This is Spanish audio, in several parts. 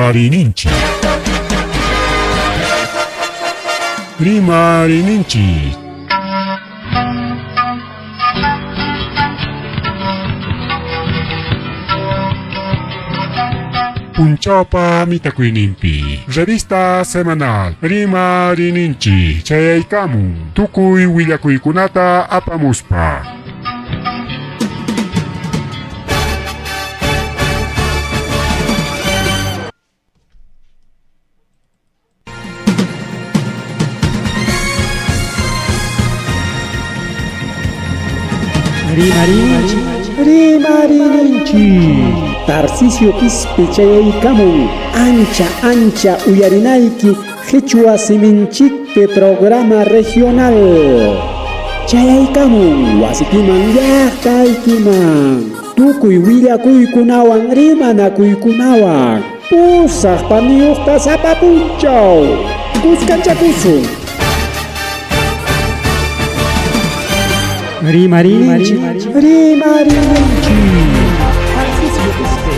Rimarininchi. Rimarininchi. Punchaupa mitakuinimpi. Revista semanal. Rimarininchi. Chayaykamun. Tukuy willakuykunata apamuspa. Rimarininchi. Tarcisio Quispe chayaykamun. Ancha uyarinaiki Quechua Siminchikpe programa regional. Chayaykamun wasikiman llaqtaykiman. Tukuy willakuykunawan rimanakuykunawan. Pusaq paniyuqta sapapunchaw. Kuskanchakusun. Rimarininchi. Tarcisio Quispe.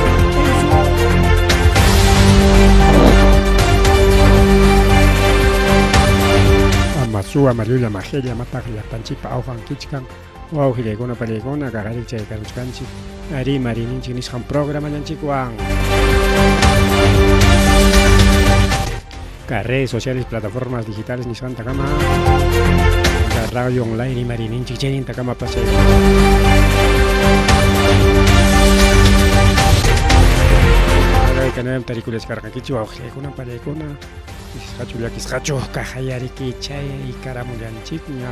Amasua Marilla Magelia Mataglia Panchipa Aujan Kichkan Wauhilegona Palegona Gararicha y Karuchkanchi Rimarininchi Nishan programa Yanchikuan redes sociales, plataformas digitales Nishan Takama radio online Rimarininchi Chenin Takama Paseo Canal Tarikules Carcaquichu Auhilegona Palegona Kishachu Kahayariki Chay y Caramulianchikña.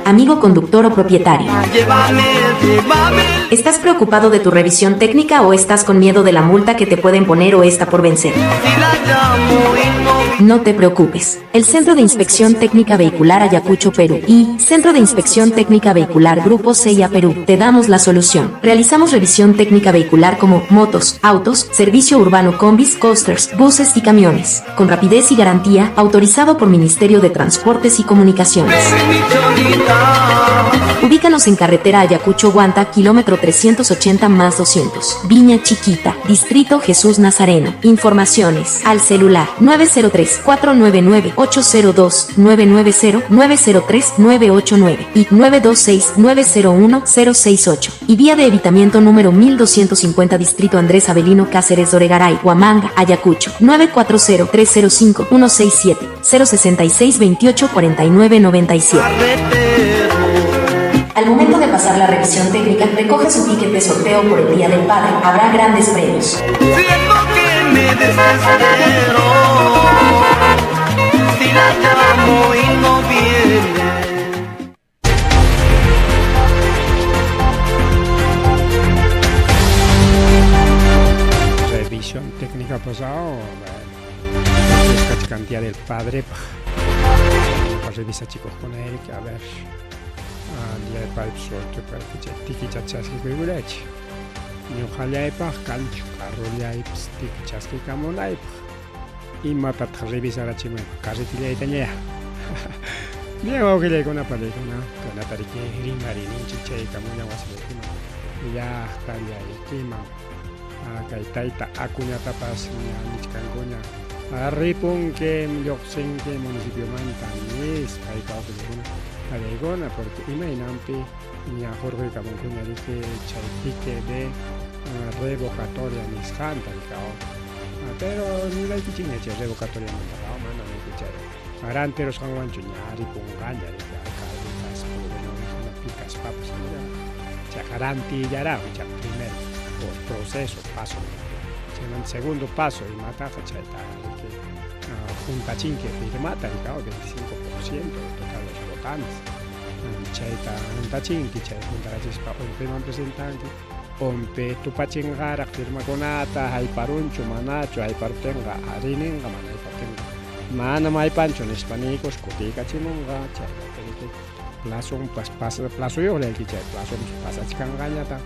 Amigo conductor o propietario. ¿Estás preocupado de tu revisión técnica o estás con miedo de la multa que te pueden poner o está por vencer? No te preocupes. El Centro de Inspección Técnica Vehicular Ayacucho, Perú y Centro de Inspección Técnica Vehicular Grupo CIA Perú te damos la solución. Realizamos revisión técnica vehicular como motos, autos, servicio urbano combis, coasters, buses y camiones, con rapidez y garantía, autorizado por Ministerio de Transportes y Comunicaciones. Ubícanos en carretera Ayacucho-Guanta, kilómetro 380 más 200, Viña Chiquita, Distrito Jesús Nazareno. Informaciones al celular 903-499-802, 990-903-989 y 926-901-068. Y vía de evitamiento número 1250 Distrito Andrés Avelino Cáceres Doregaray, Huamanga, Ayacucho, 940-305-167, 066-28-49-97. Al momento de pasar la revisión técnica, recoge su ticket de sorteo por el Día del Padre. Habrá grandes premios. Siento que me desespero, si la llamo y no viene. Revisión técnica pasado, cantidad del padre. Revisa chicos con Eric, a ver. Día de Padre sorteo para que tiki chachasque kuibulechi. Ni ojalá cancho, carro ya stick chasque camonai. Y mata revisar a chime, carretilla italia. Bien, o que le con una paleta, con la tarique Rimarininchi chay camoña wasilekima. Ya está ya ikima. Kaitaita akuña tapas ni chicangoña. Arripun que yoxen que municipio mantanis, kaitao que Alegona, porque imaginampi niya Jorge Camoncuña dice chaitique de revocatoria nisjanta, Pero ni la kichinga che revocatoria mandaba mana ni kuchay. Arante los hangwancho ñari pungaña de alcalde cas no una picas papas mira. Cha garanti yará, cha primer proceso paso. En segundo paso y mata facheta que junta chinque firmata y cao 25% del total de los votantes. Chaita junta chinque, chaita junta la chispa un primo representante. Ompe tu pachingara firma konata hay paruncho manacho hay partenga arininga mana hay partenga mana mai pancho en hispanicos cotica chimunga chay plazo yo le chay plazo pasa chicangaña ta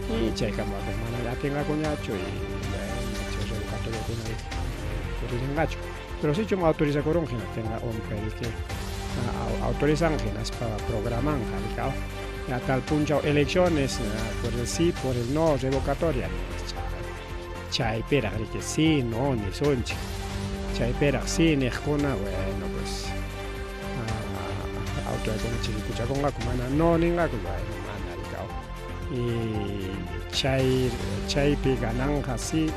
y chay kama mana ya tenga coñacho y chay revocatorio con gacho pero si yo me autoriza corongena tenga ompe que autorizan genas para programar jalicao a tal punto elecciones por el sí, por el no, revocatoria. Chay pera que sí, no, ni sonchi. Chay pera sí, ni escona, bueno, pues auto de con chilicucha con la comana, no, ni la cuba, no manda, y chay pega nanja sí,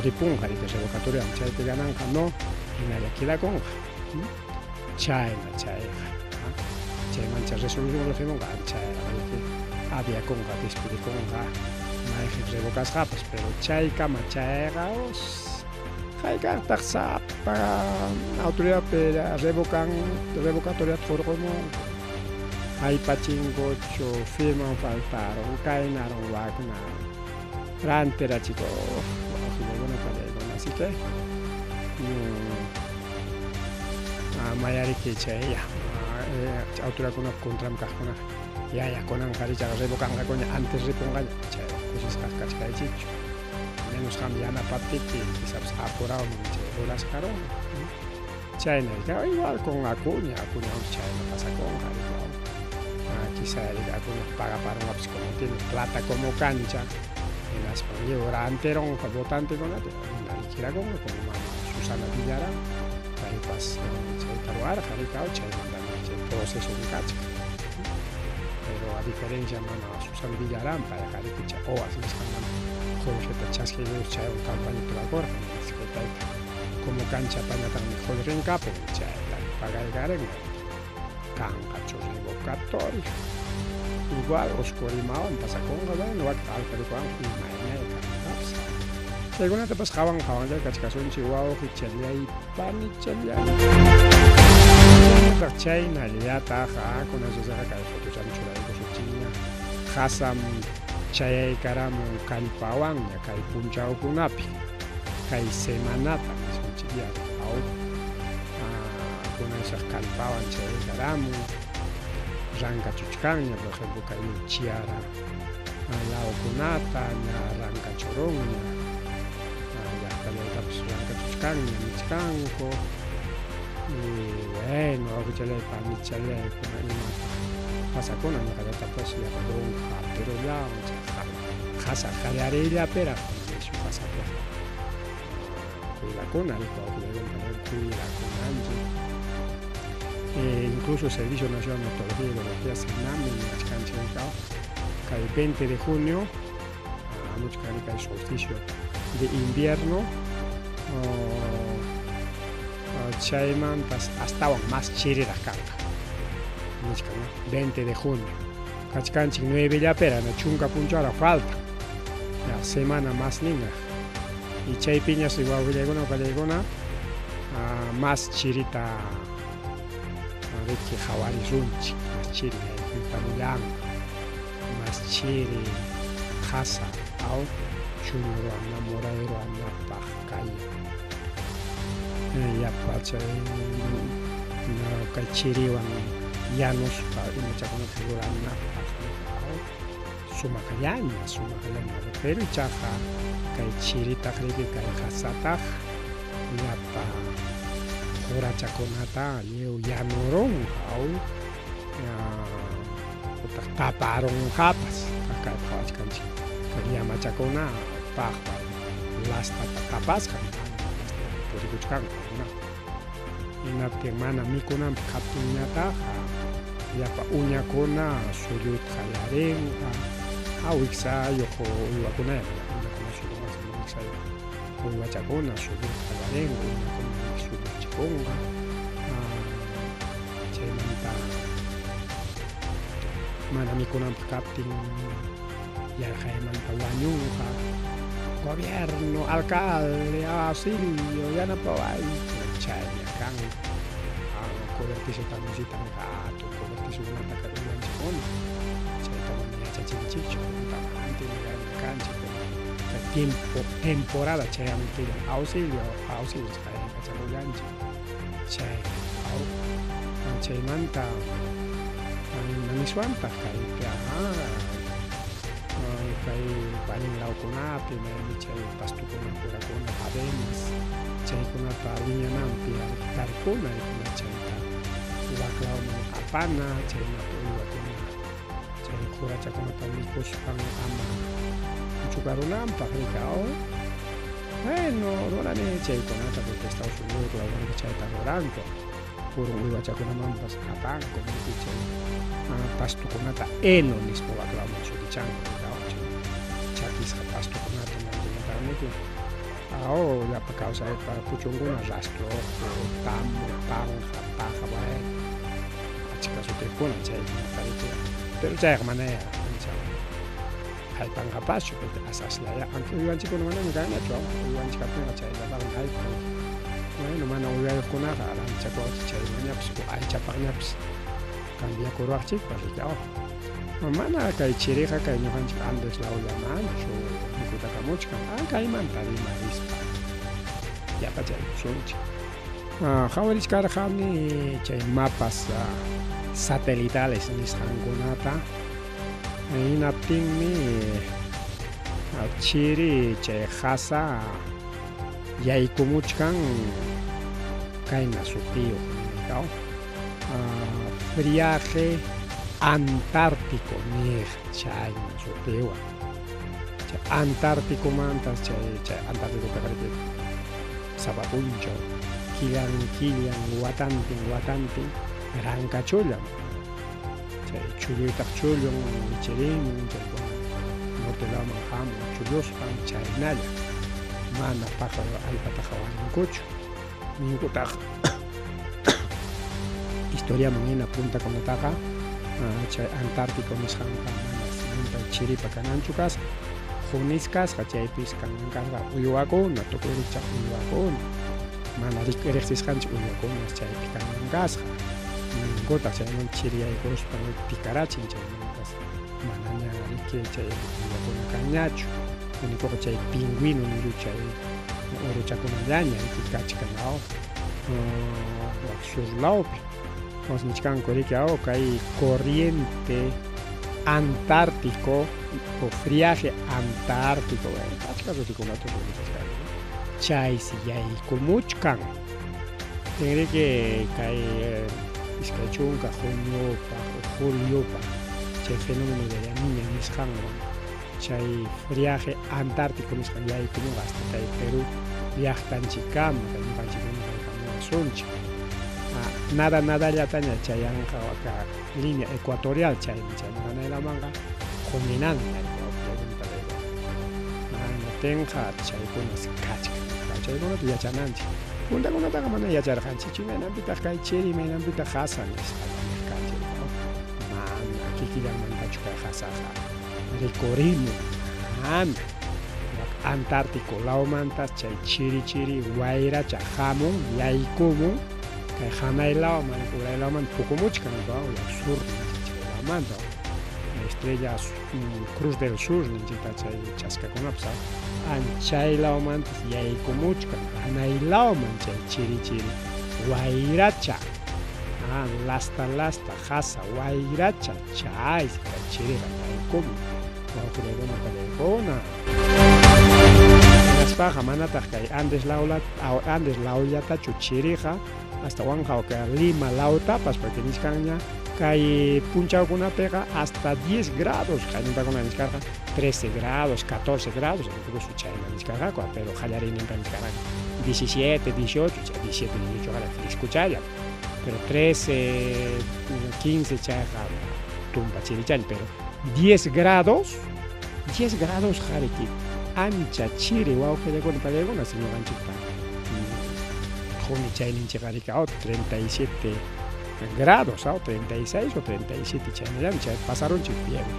ripunja, que revocatoria, chay pega nanja no, y nadie aquí la conja. Chay, chay. Chay mancha resolución lo hacemos gancha había conga despide conga no revocas japas pero chay cama chay gaos hay carta para autoridad para revocatoria por como hay pachingocho firman faltaron cainaron wagna rantera chico así que mayari que chay ya autoridad con contra cajona ya con angari ya revocan coña antes reponga ya cosas cascas que chicho menos cambiana papi que quizás apurado no las caron China ya igual con acuña un China pasa con quizá el acuña paga para una como tiene plata como cancha en las ahora anteron votante con la quiera como Susana Villara ahí pasa taruar jaricao China proceso de cacha. Pero a diferencia de Susana Villarán para dejar que o así están jóvenes que chasque de un campaña por la corte, como cancha para también joder en capo, para el garen, cancachos revocatorio. Igual oscurimao en pasacón, no va a estar pero con y mañana según te pasaban ya cachacasón chihuahua que chelía y pan y chelía. China ya taja con eso se acaba de fotos ancho de cosuchiña hasam chay karam kalpawan ya kai punchao kunapi kai semanata son chilla au con esas kalpawan chay karam ranka chuchcaña por ejemplo kai chiara la okunata na ranka choronga ya tal vez ranka chuchcaña michcanco y bueno, ahora ya le panichale con animal pasa con la cara pues ya con pero ya casa callarilla pera con su pasa pues cuida con algo cuida con anjo incluso el Servicio Nacional de Meteorología y Geología SENAM en las canchas de Cao que el 20 de junio a mucha canica el solsticio de invierno Chayman estaban más chiri las canca 20 de junio Cachcanchi 9 ya pera na chunca puncha la falta la semana más niña y chay piñas igual valegona más chirita de que jawari runchi más chiri panulang más chiri casa au chunuro enamoradero anapakaya ya pacha na kachiriwan llanos para mucha como figura na sumakayanya pero chaja kachirita kriki kajasata ya pa hora chaconata leo llanorong au ya taparon japas acá pacha canchi quería machacona pa las tapas por escuchar na temana mikuna kaptunya taja ya pa unya kona suyut khalarenga awiksa yoko wakuna ya kuna suyut uywachakuna subir qalarinqa uywakuna subir chikunqa chaymanta mana mikunanpaq kaptin yarqaymanta wañunqa gobierno, alcalde, auxilio, yanapaway chaylla kan cobertizo tanusitan gato, cobertizo unata karuwanchikuna chaytamanta yachachinchikchu cancha temporada chayamanta auxilios kachakullanchik chay chaymanta niswantaq kay paninlawkunapi maymi chay pastukuna kurakuna avenas chaykunata wiñananpi tarikuna chayta waklawman apana chaymanta uywakuna chay jurachakunata mikushpan ama chukarunanpaq rikao bueno rurani chaykunata porque Estados Unidos lawmanqa chayta ruranku puro uywachakunamanpas apanku miki chay pastukunata eno nispa waklawman shutichanku rikao chakisqa pastukunata mantinantaraniku llapa kawsaypa puchunguna rastrojo, tamo, panja, paja, bueno achka sutikkuna chaykunata pero chayqa manaya ancha haypanqapaschu porque asaslaya aunque uywanchikkuna manami kanñachu uywanchikaptinqa chayllaparmi haypan bueno mana uywayuqkunaqa aranchakuwachik chaymañapis aychapaqñapis cambiakurwaqchikpas rikao mana kay chiriqa kay ñuqanchik Andes lawllamanchu mikutakamuchkan kaymanta rimarispa yapachaykusunchik qhawariskarqani chay mapas satelitales nisqankunata hinaptinmi chiri chay qasa yaykumuchkan kayna sutiyuq rikao friaje Antártico niq chayman sutiwan chay Antárticomanta chay Antártico kaqaripi sapapunchaw killan watantin rankachullan chay chulluytaq chullun chirimun chaykuna nortelawman hamun chullusqan chaynalla mana pájaro allpataqa wañunkuchu ninkutaq historiaman hina puntakunataqa chay Antártico nisqanqa mana chiripa kananchu kasqa junis kasqa chaypis kanankarqa uywakuna tukuy riqchaq uywakuna mana riqsisqanchik uywakunas chaypi kanan kasqa ninkutaq chaymanta chiriyaykushpa pikarachin chaymantas manaña riki chay uywakuna kanñachu unikuqa chay pingüino niru chay uruchakunallaña rikikachkanqa surlawpi Nichkanku rikao kay corriente antártico o friaje antártico achka rutikunata rumichashkani chaysi yaykumuchkan tinriki kay iskay chunka juliopa chay fenómeno de la niña nisqanwan chay friaje antártico nisqan yaykumuqa hasta kay Perú llaqtanchikkama kay ñuqanchikkuna kaykamunashunchik nadallataña chayanqa waka línea ecuatorial chaymi chaymanalamanga juninanña preguntarayku tenqa chaykunas kachkan chaykunata yachananchik puntakunataqa mana yacharqanchikchu imaynanpitaq kay chiri imaynanpitaq qasa nisqa niqkanchik mana kikillamantachu kay qasaqa rikurimun mana Antártico lawmantas chay chiri wayracha hamun yaykumun kay hanaylawan uraylawan pukumuchkan sur ninchiklamanta estrella Cruz del Sur ninchita chay chaskakunapas anchaylawmantas yaykumuchkan hanaylawan chay chiri wayracha lasta hasa wayracha chay chiriqa yaykumun wawqiykuna kalaykuna Naspaqa manataq kay Andes lawllatachu chiriqa hasta Huanjauca Lima lautapas porque nisqanña kay punchawkunapiqa hasta 10 grados qañuntakuna nisqarqa 13 grados 14 grados incluso chayman nisqarqa pero qallarininqa nisqarqa 17 18 17 18 qala frescuchalla pero 13 15 chayqa tumpa chirichani pero 10 grados qhariki ancha chiri wawqiykuna palaykuna ñuqanchikpa juni chayninchikqa 37 grados, 36 o 37 chaynallami chay pasarunchik fiebre.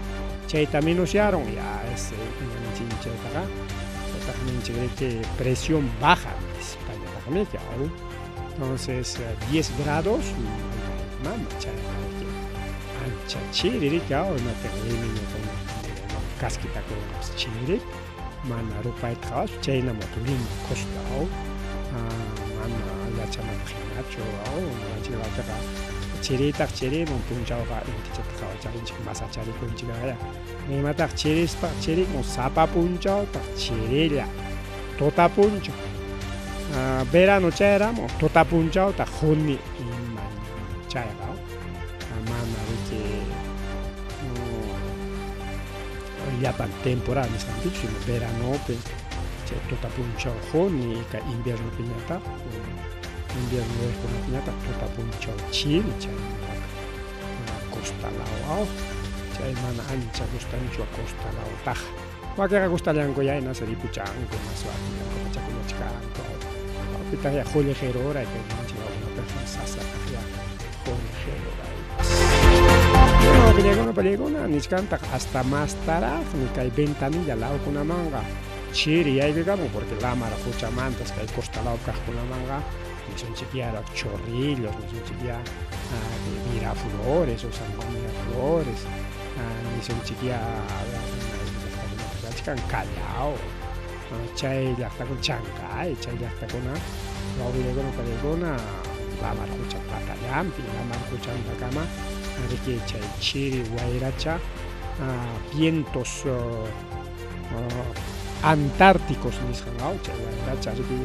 Chayta minuciaron ya es chaytaqa ninchik presión baja nispañataqmi entonces 10 grados mama chay ancha chiri no termino con casquita con chiri mana rupayta chayna motulim costao mana yachamajinacho nanchikqa chirita chiri punchawqa intichataqa charinchik masacharikunchikaya nimataq chirispa chiri sapa punchawta chirilla tota punchaw verano chayramo tota punchawta juni chayqa mana riki llapan temporada nisqanchik sino veranopi chay tota punchaw juni ka invierno piñata invierno piñata tota punchaw chiri chay costalao chay mana ancha gustanchu costalao taja wakiqa gustallanku ya ina saripuchanku maswatinko machakunachkanku pitaq ya Julio hora que manchiqa una persona sasa ya Julio hora película nichkantaq hasta más taraj ni kay ventanilla lawkunamanga chiri yaykuykamun porque lamara huchamantas kay costalao kaqkunamanga nisonchik yaraq chorrillos nisonchik ya miraflores o miraflores nisonchik ya kan Callao chay llaqtakuna Chancay chay llaqtakuna wawqiykuna palaykuna lamar hucha patallampi lamar huchantaqama riki chay chiri wayracha vientos antárticos nisqan chay wayracha riki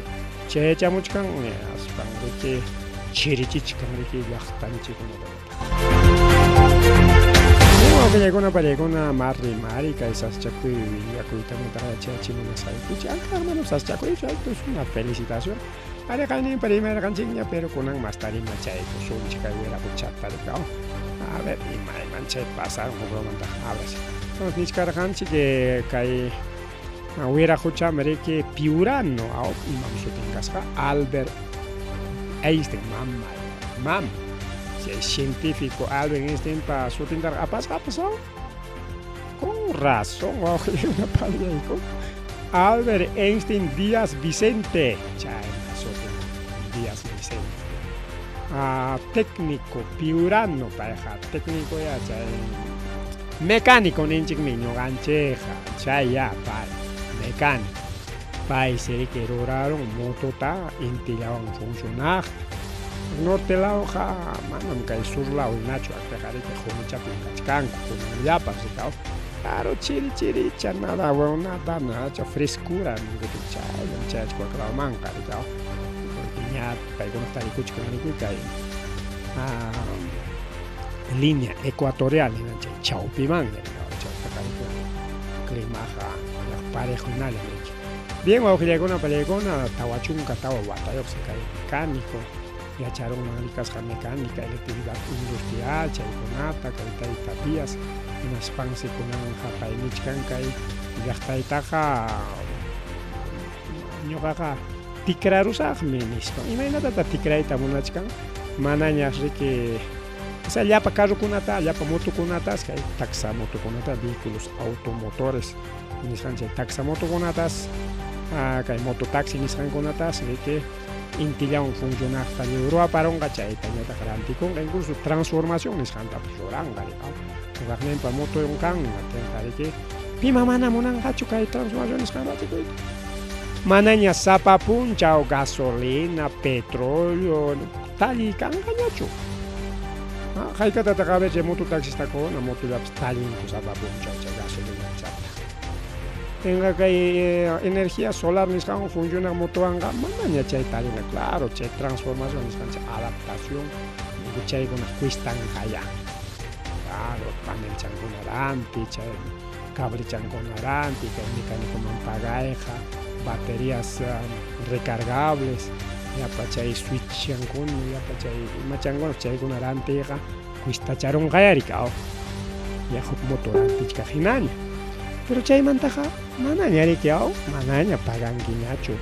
chaychamuchkan aspan riki chirichichkan riki llaqtanchikkunata wawqiykuna palaykuna mari kay saschakuy willakuytamanta chayachimuna saykuchi hermano saschakuy esto es una felicitación araqaynin primera kanchikña pero kunan más tarima chayku sunchik kay wirakuchatarqa a ver imayman chay pasaron ugromanta abrazo entonces nichkarqanchik kay wirakucham riki Piurano imam sutinkasqa Albert Einstein mam el científico Albert Einstein para su tintar ha pasado con razón una palabra Albert Einstein Díaz Vicente Díaz Vicente técnico Piurano pareja técnico ya mecánico ninchik niño gancheja chaya mecánico países que lograron motota intilaban funcionar norte lao ja manam kay sur lao nacho akpejari que jomichapi kachkanku con llapas y tal claro chiri chanada nada nacho frescura ngutu chay kwa manca y tal niña pay con esta kuchka kay línea ecuatorial nacho chaupiman clima ja parejo nada bien wawqiykuna palaykuna tawachunka tawa watayoq kay mecánico ya echaron maricas mecánica, electricidad industrial, chaykunata, kay vías, unas pansi kunan japaynichkan kay llaqtaytaqa ñuqaqa tikrarusaqmi nispa. Imaynatata tikrayta munachkan, manañas riki o sea, llapa carrukunata, llapa motokunatas, kay taxa motokunata, vehículos automotores, nisqan chay taxa motokunatas, kay mototaxi nisqankunatas riki intillawan funcionaqta Europa paronqa chaytañata qarantikunqa incluso transformación nisqanta ruranqa waqninpa motoyon kanqa tenqa riki pima mana munanqachu kay transformación nisqanta tikuyta manaña sapa punchaw gasolina petróleo tali kanqañachu hayk'atataqa chay mototaxistakuna motollapas tallinku sapa punchaw chay gasolina chata tenga kay energía solar nisqan funciona motowanqa manaña chay talina claro chay transformación nisqan chay adaptación chaykuna cuistanqaya claro panel chankunaranpi chay cable chankunaranpi kay mecánicoman pagayqa baterías recargables yapa chay switch chankuna yapa chay imachankuna chaykunarantiqa cuistacharonqayari kaw ya huk motoranpichqa hinaña Pero chaymantaqa manaña riki manaña pagankiñachu.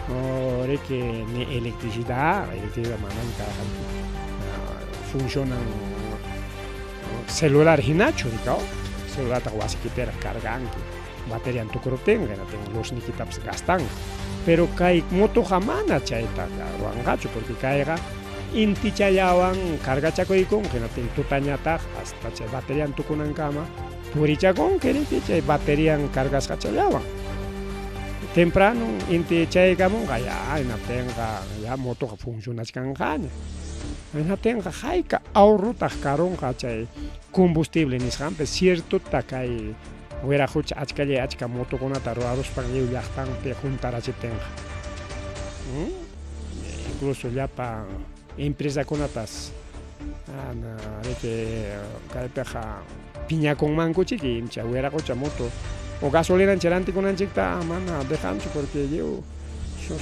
No riki ni electricidad manaña karqanku. Funcionan celular hinachu riki celular ta wasikipera carganki. Batería tukuruptinqa luz nikitapas gastan. Pero kay motoqa mana chayta ruwanqachu porque kayqa inti chayawan cargachakuykunki hinatin tutañataq hasta chay batería tukunankama purichakunki riki chay batería cargasqa chayawan. Temprano inti chaykamunqa ya hinatinqa ya motoqa funcionachkanqaña. Hinatinqa hayka ahorrotaq karunqa chay combustible nisqanpi ciertota kay wiraqucha achka motokunata ruraruspa llaqtanpi juntarachiptinqa. Incluso llapa empresakunatas riki kaypiqa piñakunmankuchiki imcha wiraqucha moto o gasolina rantikunanchikta mana dejanchu porque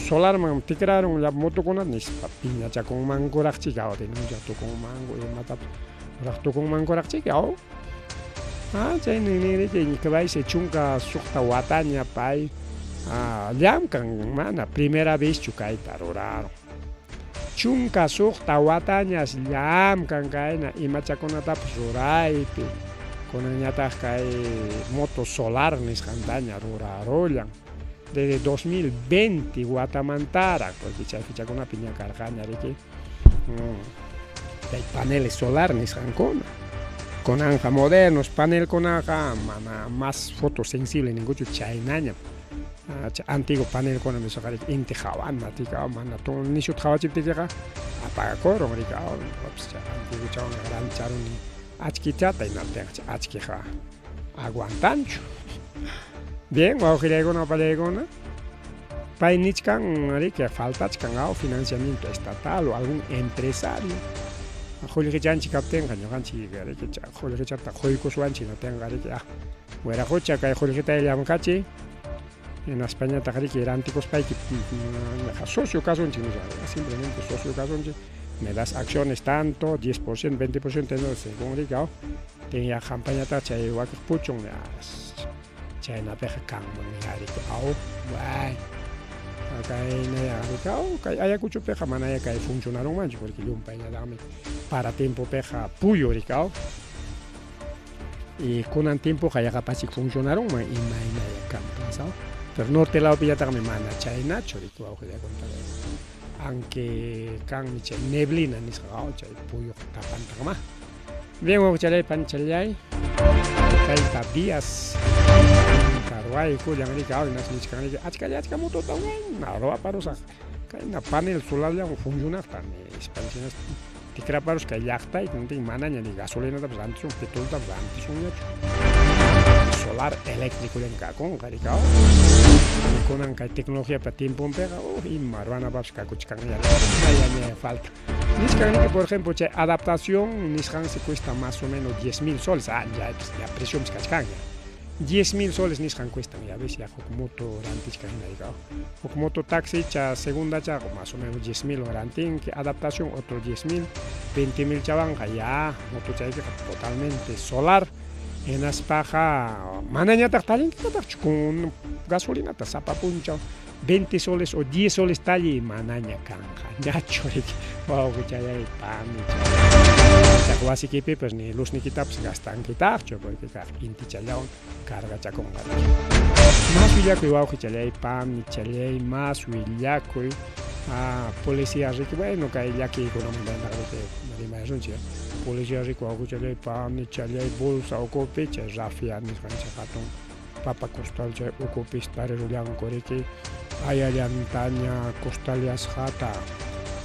solarman tikraron llapa motokunata nispa piñachakunmankuraqchiki denuncia tukunmanku imatapas tukunmankuraqchiki chaynin riki kaysi chunka suqta wataña pay llamkan mana primera vez kayta ruraron. Chunka suqta watañas llamkan kayna imachakunatapas ruraypi kunanñataq kay moto solar nisqantaña rurarullan desde 2020 watamantara porque chay fichakunapi ña karqaña riki kay paneles solar nisqankuna kunanqa modernos panelkunaqa mana más fotosensible ninguchu chaynaña antiguo panelkuna nisqa riki inti hawana tika mana nishuta hawachiptikiqa apagakurun riki antiguo chawan rancharon achkichata hinatinqa achkiqa aguantanchu. Bien, wawqillaykuna pallaykuna pay nichkan riki faltachkan financiamiento estatal o algún empresario qullqichanchik kaptinqa ñuqanchik riki qullqichata quykuswanchik hinatinqa riki wiraqucha kay qullqita llamkachi en Españataqa riki rantikuspayki socio kasunchik simplemente socio kasunchik me das acciones tanto 10%, 20% según riki tinya campañata chay wakiq puchun chaynapiqa kanman riki way kay Ayacuchopiqa manaya kay funcionarunmanchu porque llumpayñataqmi para tiempopiqa puyo riki y kunan tiempoqa yaqapachik funcionarunman imaynaya kanpas pero norte laopillataqmi mana chaynachu riki wawqillakunataqa aunque kanmi chay neblina nisqa chay puyuq tapantaqma. Bien wawqichalay panchalay 30 días carwaykullan riki nasnichkan riki achka motota ruwaparusaq kayna panel solarllawan funcionaqta nispanchinas tikraparus kay llaqtayta manaña ni gasolinatapas rantisun petroltapas rantisunñachu solar eléctricollañ kakunqa riki kunan kay tecnologiapa tiempunpiqa ima ruwanapapas kakuchkanña falta nisqan riki por ejemplo chay adaptación nisqansi cuesta más o menos 10.000 soles ya presiónpis kachkanña 10.000 soles nisqan cuestan ya ves ya huk moto rantichkanña riki huk moto taxi cha segunda cha más o menos 10.000 rantinki adaptación otro 10.000 20.000 chawanqa ya moto chaypiqa totalmente solar hinaspaqa manañataq tallinkitapaqchu con gasolinata sapapunchaw 20 soles o 10 soles talli manaña kanqa ñachu riki wawqichallaypami wasikipi pues ni luz nikitapas gastankitaqchu porque inti challawan cargachakunqa mas willakuy wawqichallaypami challay mas willakuy policía riki bueno kay llakiykunamantaqa riki rimayashunchik policía riki wawqichallaypami challay bolsa ukupi chay rafia nisqanchik hatun papa costal chay ukupi tarirullanku riki ayallantaña costallasqata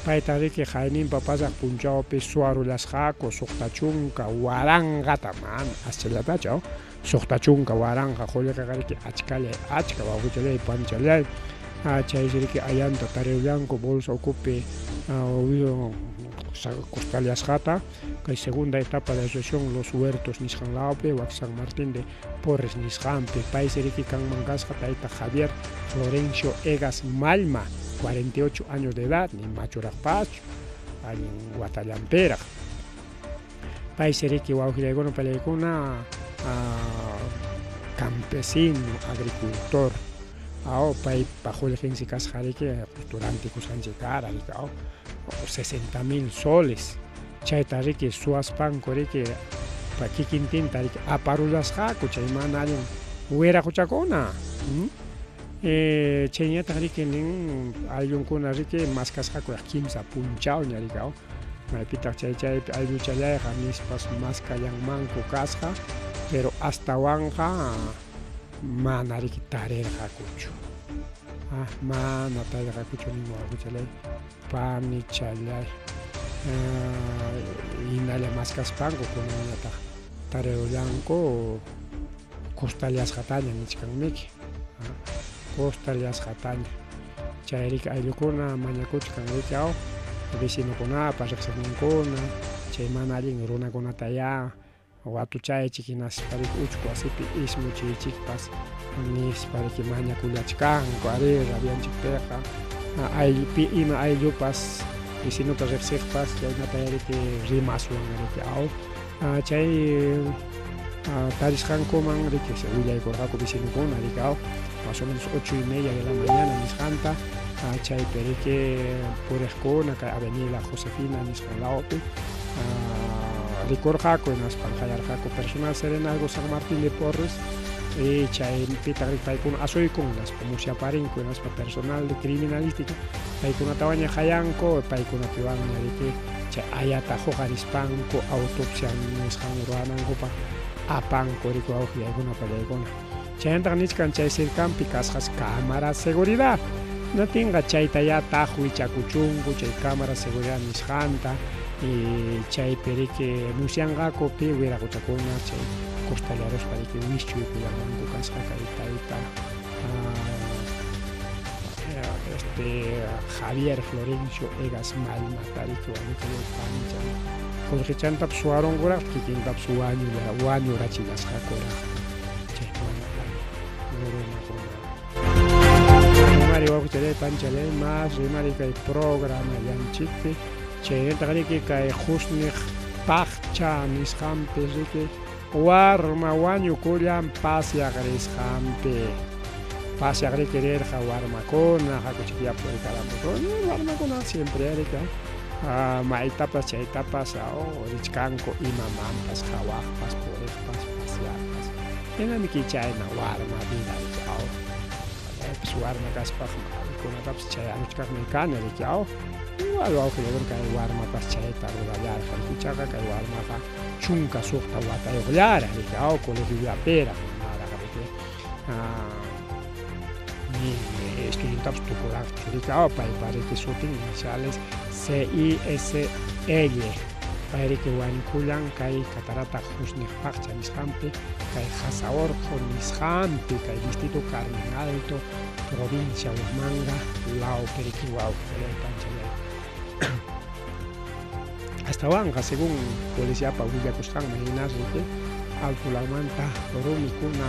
payta riki hayninpa pasaq punchawpi suwarullasqaku suqta chunka waranqata mana aschallatachu suqta chunka waranqa qullqiqa riki achka wawqichalay panchalay chaysi riki ayanta tarirullanku bolsa ukupi costallasqata kay segunda etapa de asociación Los Huertos nisqan laopi wak San Martín de Porres nisqanpi paysi riki kanman kasqa tayta Javier Florencio Egas Malma 48 años de edad ni machuraqpachu allin watallamperaq paysi riki wawqillaykuna pallaykuna campesino, agricultor. Ao pay pajulgensi kasjariki restaurante kusanchikara rikao 60,000 soles. Chayta riki suaspanko riki pa kikintinta riki aparulasqaku chay mana allin wiraquchakuna. Chayñataq riki nin ayllunkuna riki maskasqaku kimsa punchawña rikao. Maypitaq chaypi aylluchallayqa nispas maskayanmanku kasqa, pero hastawanja mana riki tarirqakuchu. Mana tarirqakuchu ninguakuchalay pani challay hinalla maskaspanku kunañataq tarirullanku costallasqataña nichkanmiki. Costallasqataña chay riki ayllukuna mañakuchkan riki vecinokunapas riqsaqninkuna chay mana allin runakunataya watuchaychik hinaspa riki uchku wasipi ismuchiychikpas nispa riki mañakullachkanku ari rabianchikpiqa pi ima ayllupas vecinopas riqsiqpas chaynataya riki rimaswan riki chay tarishqankuman riki willaykurqaku vecinokuna riki más o menos 8:30 de la mañana nisqanta chaypi riki puriqkuna kay avenida Josefina nisqan laopi rikurqaku hinaspa qallarqaku personal serenazgo San Martín de Porres y chaypitaq riki paykuna asuykun hinaspa musyaparinku hinaspa personal de criminalística paykunatawaña hayanku paykunapiwanña riki chay ayata huqarispanku autopsia nisqan ruwanankupa apanku riki wawqiykuna pallaykuna chaynataq nisqan chay cercanpi kasqas cámara seguridad natinqa chayta ya tajwichakuchunku chay cámara seguridad nisqanta y chaypi riki musyanqaku pi wiraquchakuna chay costallarispa riki wischuykullamanku kasqa kay tayta Javier Florencio Egas Malmata riki wañuchaypanta qullqichantapas suwarunkuraq kikintapas wañurachillasqakuraq chay rimari wawqichalay panchalay mas rimari kay programa yanchikpi chaynataq riki kay husniq paqcha nisqanpi riki warma wañukullan pasyaq risqanpi pasyaq riki rirqa warmakuna hakuchikllapi rikarqanku warmakuna siempre riki maytapas chaytapas richkanku imamanpas hawaqpas puriqpas pasyaqpas hinamiki chayna warma vida riki warma kaspaq maykunatapas chay anuchkaqmi kani riki igual wawqillaywan kay warmapas chayta rurallarqa riki chaqa kay warmaqa chunka suqta watayuqllara riki colegiopira manaraq riki estudiantapas tukuraqchu riki paypa riki sutin iniciales CISL pay riki wañukullan kay Catarata Husniq paqcha nisqanpi kay Jasaorjo nisqanpi kay distrito Carmen Alto provincia Huamanga laopi riki wawqilay panchalay hastawanqa según policíapa willakusqanman hinas riki altulamanta rumikuna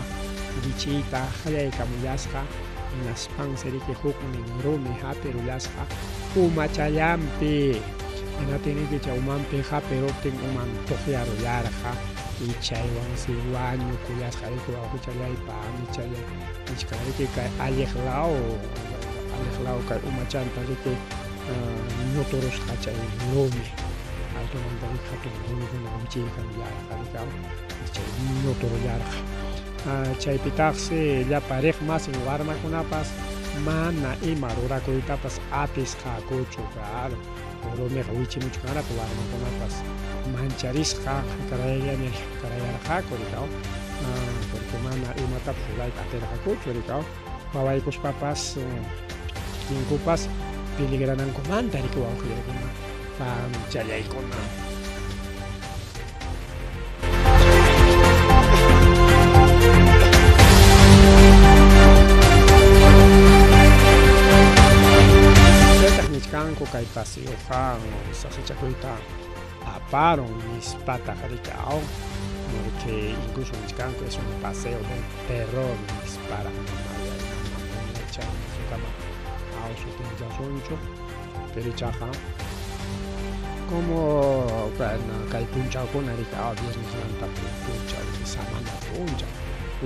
bichita qallaykamullasqa hinaspansi riki huknin rumi hapirullasqa umachallampi hinatiniki chay umanpi hapiruptin uman tuqyarullarqa y chaywansi wañukullasqa riki wawqichallaypa amichalay nisqa riki kay alliqlaw kay umachanta riki ñuturusqa chay rumi altumanta riki hatun rumikuna wichaykamullarqa riki chay ñuturullarqa chaypitaqsi llapa riqmasin warmakunapas mana ima rurakuytapas apisqakuchu claro rumiqa wichimuchkanrata warmakunapas mancharisqa karayarqaku riki porque mana imatapas rulayta atirqakuchu riki wawaykuspapas kinkupas peligranankumanta riki wawqillaykuna panchallaykuna Kanko kay paseojan sasachakuyta aparon nispataq riki porque incluso nisqanku es un paseo de terror nispara sukama sutinllasunchu perichaqa como kay punchawkuna riki viernesmanta punchaw samana punchaw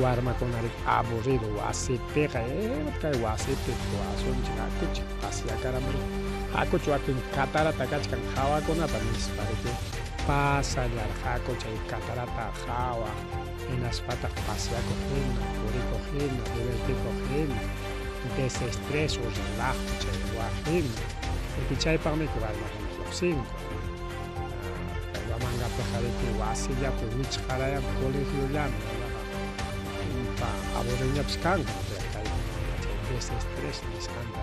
warmakunarik aburrido wasipiqa kay wasipi wasunchik akuchik paseakaramuri hakuchu akin catarata kachkan hawakunata nispariki pasallarqaku chay catarata hawa hinaspataq paseakuq hina purikuq hina divertikuq hina desestreso relajo chay wajina porque chaypaqmi warmakuna lluqsinku Wamangapiqa riki wasillapi wichqarayan colegiollami aburriñapis kanku chay desestrés nisqanta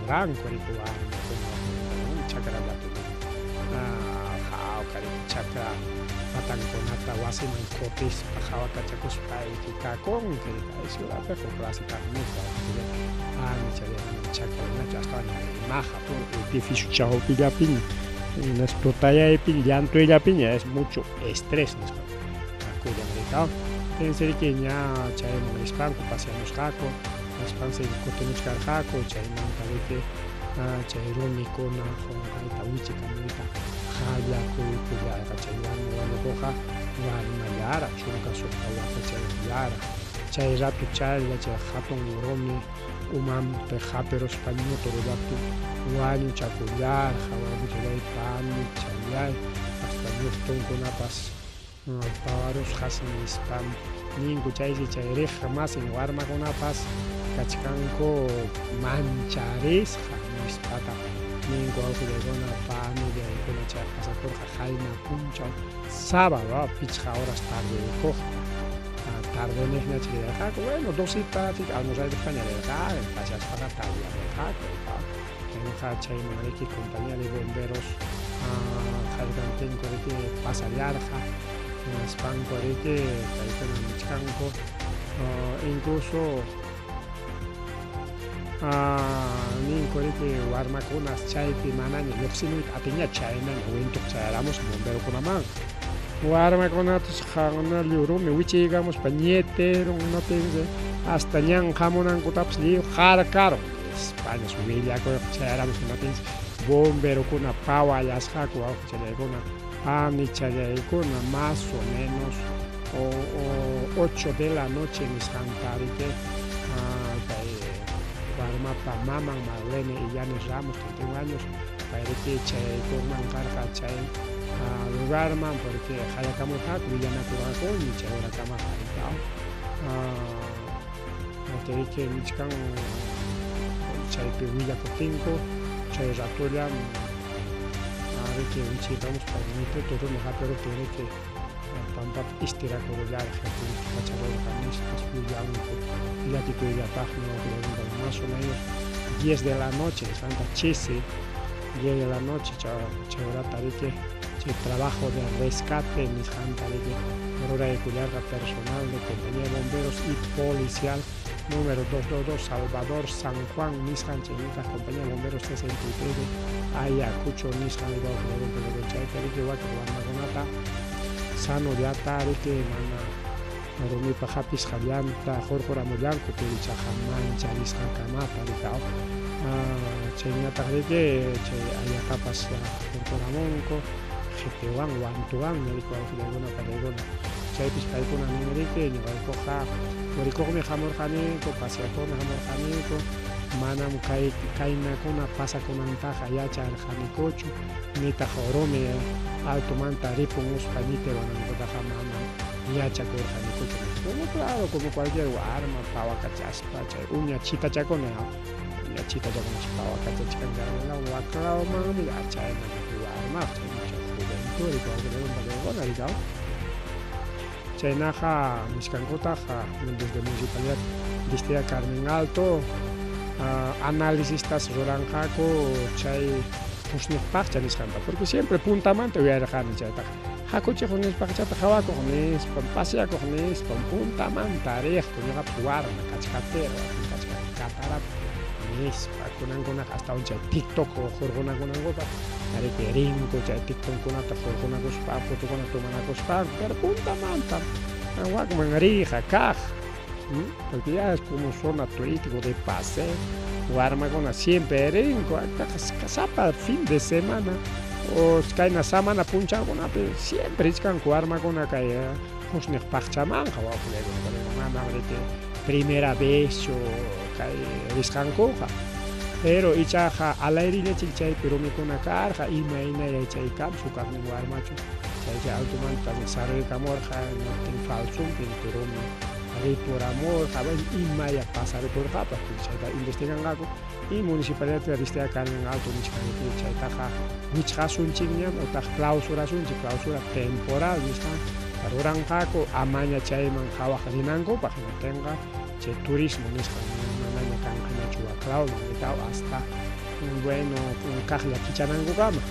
ranku riki warmakuna chakrallapi hawqa riki chakra patankunata wasiman kutispa hawakachakuspa kakunki riki ciudadpiqa clasitapiqa chakranachu ashtawan imaja puro edificio chawpillapiña explotayapi llantuyllapiña es mucho estrés nisqakullamarika pensariki ña chayman rispanku paseamusqaku rispansi kutimuchkarqaku chaymanta riki chay rumikuna qunqayta wichikamuyta qhallakuykullarqa chay wanukuqa warmallara chunka suqta waqachayuqllara chay ratu chaylla chay hatun rumi umanpi hapirusppa ñuturullapi wañuchakullarqa wañuchaypami chayay hasta ñuqtunkunapas pawarusqas nispam ninku chaysi chay riq masin warmakunapas kachkanku mancharisqa nispata ninku awqillaykuna panillaykuna chay pasakurqa qayna punchaw sábado pichqa horas tardekuqta tardenejña chayrirqaku bueno dosita almorzayta ñarirqa pashaspaqa tarderirqaku chaynaqa chayman riki compañía de bomberos qallqantinko riki pasallarqa hinaspanku riki paykuna michkanku incluso ninku riki warmakunas chaypi manaña lluqsinuyta atiña chaynaña wintuq chayaramus bomberokunaman warmakunatas qanali rumi wichaykamuspa ñeteron no tense hasta ñan hamunankutapas liw qarqaron España willakuyqa chayaramus no tense bomberokuna pawallasqaku awqachallaykuna panichallaykuna más o menos 8 de la noche nisqanta riki kay warmapa maman Marlene Illanes Ramos 31 años pay riki chayaykuman karqa chay lugarman porque hayakamurqaku willanakurqaku ni chay horakama hayk'aw riki nichkan chaypi willakuptinku chay ratullam riki wichaykamuspa ñututa rumi hapirupi riki pampapi istirakurullar jefe pacharurqa nispas willanku llakitukuyllapaqmi wawqillaykuna más o menos 10 de la noche nisqanta chisi 10 de la noche chay horata riki chay trabajo de rescate nisqanta riki ruraykullarqa personal de compañía de bomberos y policial número 222 Salvador San Juan nisqan chayñataq compañía de bomberos 63 de Ayacucho nisqan chayta riki waki warmakunata sanollata riki mana rumipa hapisqa llanta hurquramullanku pirichaqa mancha nisqankamata rikaw chayñataq riki chay ayatapas hurquramunku qhippiwan wantuwan riki wawqillaykuna palaykuna chaypis paykuna nin riki ñuqaykuqa purikuqmi hamurqaniku paseakuqmi hamurqaniku manam kaynakuna pasakunantaqa yacharqanikuchu nitaq rumi altumanta ripumuspa nitirunankutaqa manam yachakurqanikuchu como claro como cualquier warma pawakachaspa chay uña chitachakuni uña chitachakunash pawakachachkankarqa wakramanmi chaynami warma chaynacha juventud wawqillaykuna rikaw chaynaqa nisqankutaqa desde municipalidad distrito Carmen Alto análisistas ruranqaku chay pushniqpaqcha nisqanta porque siempre puntamanta uyarqani chaytaqa hakuchiq nispaqchata hawakuq nispan paseakuq nispan puntamanta riqku ñuqapis warma kachkatero catarata nispa kunankunaqa astawan chay TikTok hurqunakunankupa riki rinku chay TikTokkunata hurqunakuspa fotokunata tumanakuspa pero puntamanta wakman riqa kaq porque ya es como zona turístico de paseo warmakuna siempre rinku kasapa fin de semana o kayna samana punchakunapi siempre ishkanku warmakuna kay husnik pachchamanja mama primera vez o riscancoja pero ichaja al aire le chichay pero me con carga y me ina chay cam su carne macho chay automanta de sarre camorja no tin falso pero me por amor jaben y maya pasar por capa chay investigan algo y municipalidad de Aristea carne alto ni chay taja muchas chingam o ta clausura temporal mistan orang kako amanya chay man hawa kaninango para que no tenga chay turismo mistan mananya kan kana chua clau hasta un bueno un kahla kichanango gama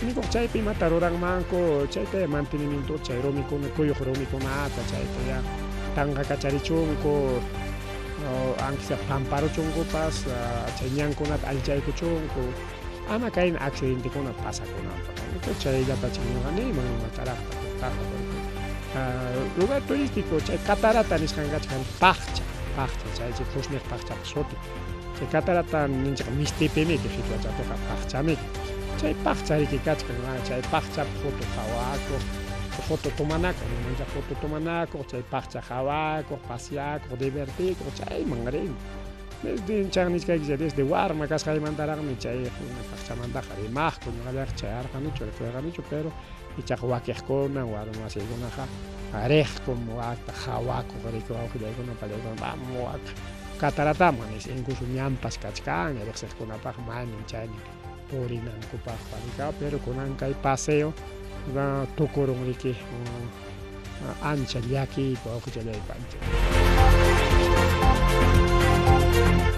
ni ko chay pi matar orang manko chay te mantenimiento chay romi con koyo romi con ata chay te ya tanga kacharichon ko aunque sea pamparo chongo pas chay nyangko nat al chay ko chongo ama kain accidente con pasa con apa chay ya ta chingani man matara ta lugar turístico chay catarata nisqanqachkan paqcha chay husniq paqcha soti chay catarata ninchaq mistipimiki qhichwachataqa paqchamiki chay paqchariki kachkan chay paqcha foto qhawako foto tomanako mancha foto tomanako chay paqcha qhawako paseako divertiko chayman rin desde chaqnichkaykicha desde warma kasqaymantaraqmi chay paqchamantaqa rimaqku ñuqallayqa chay arqanichu riqsirqanichu pero ichaq wakiqkuna warmasiykunaqa arejkum waqta qhawako riqwawqillaykuna pallaykuna vamos catarataman incluso ñampas kachkan riqsiqkunapaq manin chaynin purinankupaq parikaw pero kunan kay paseo tukurun riki ancha llaki wawqillaypancha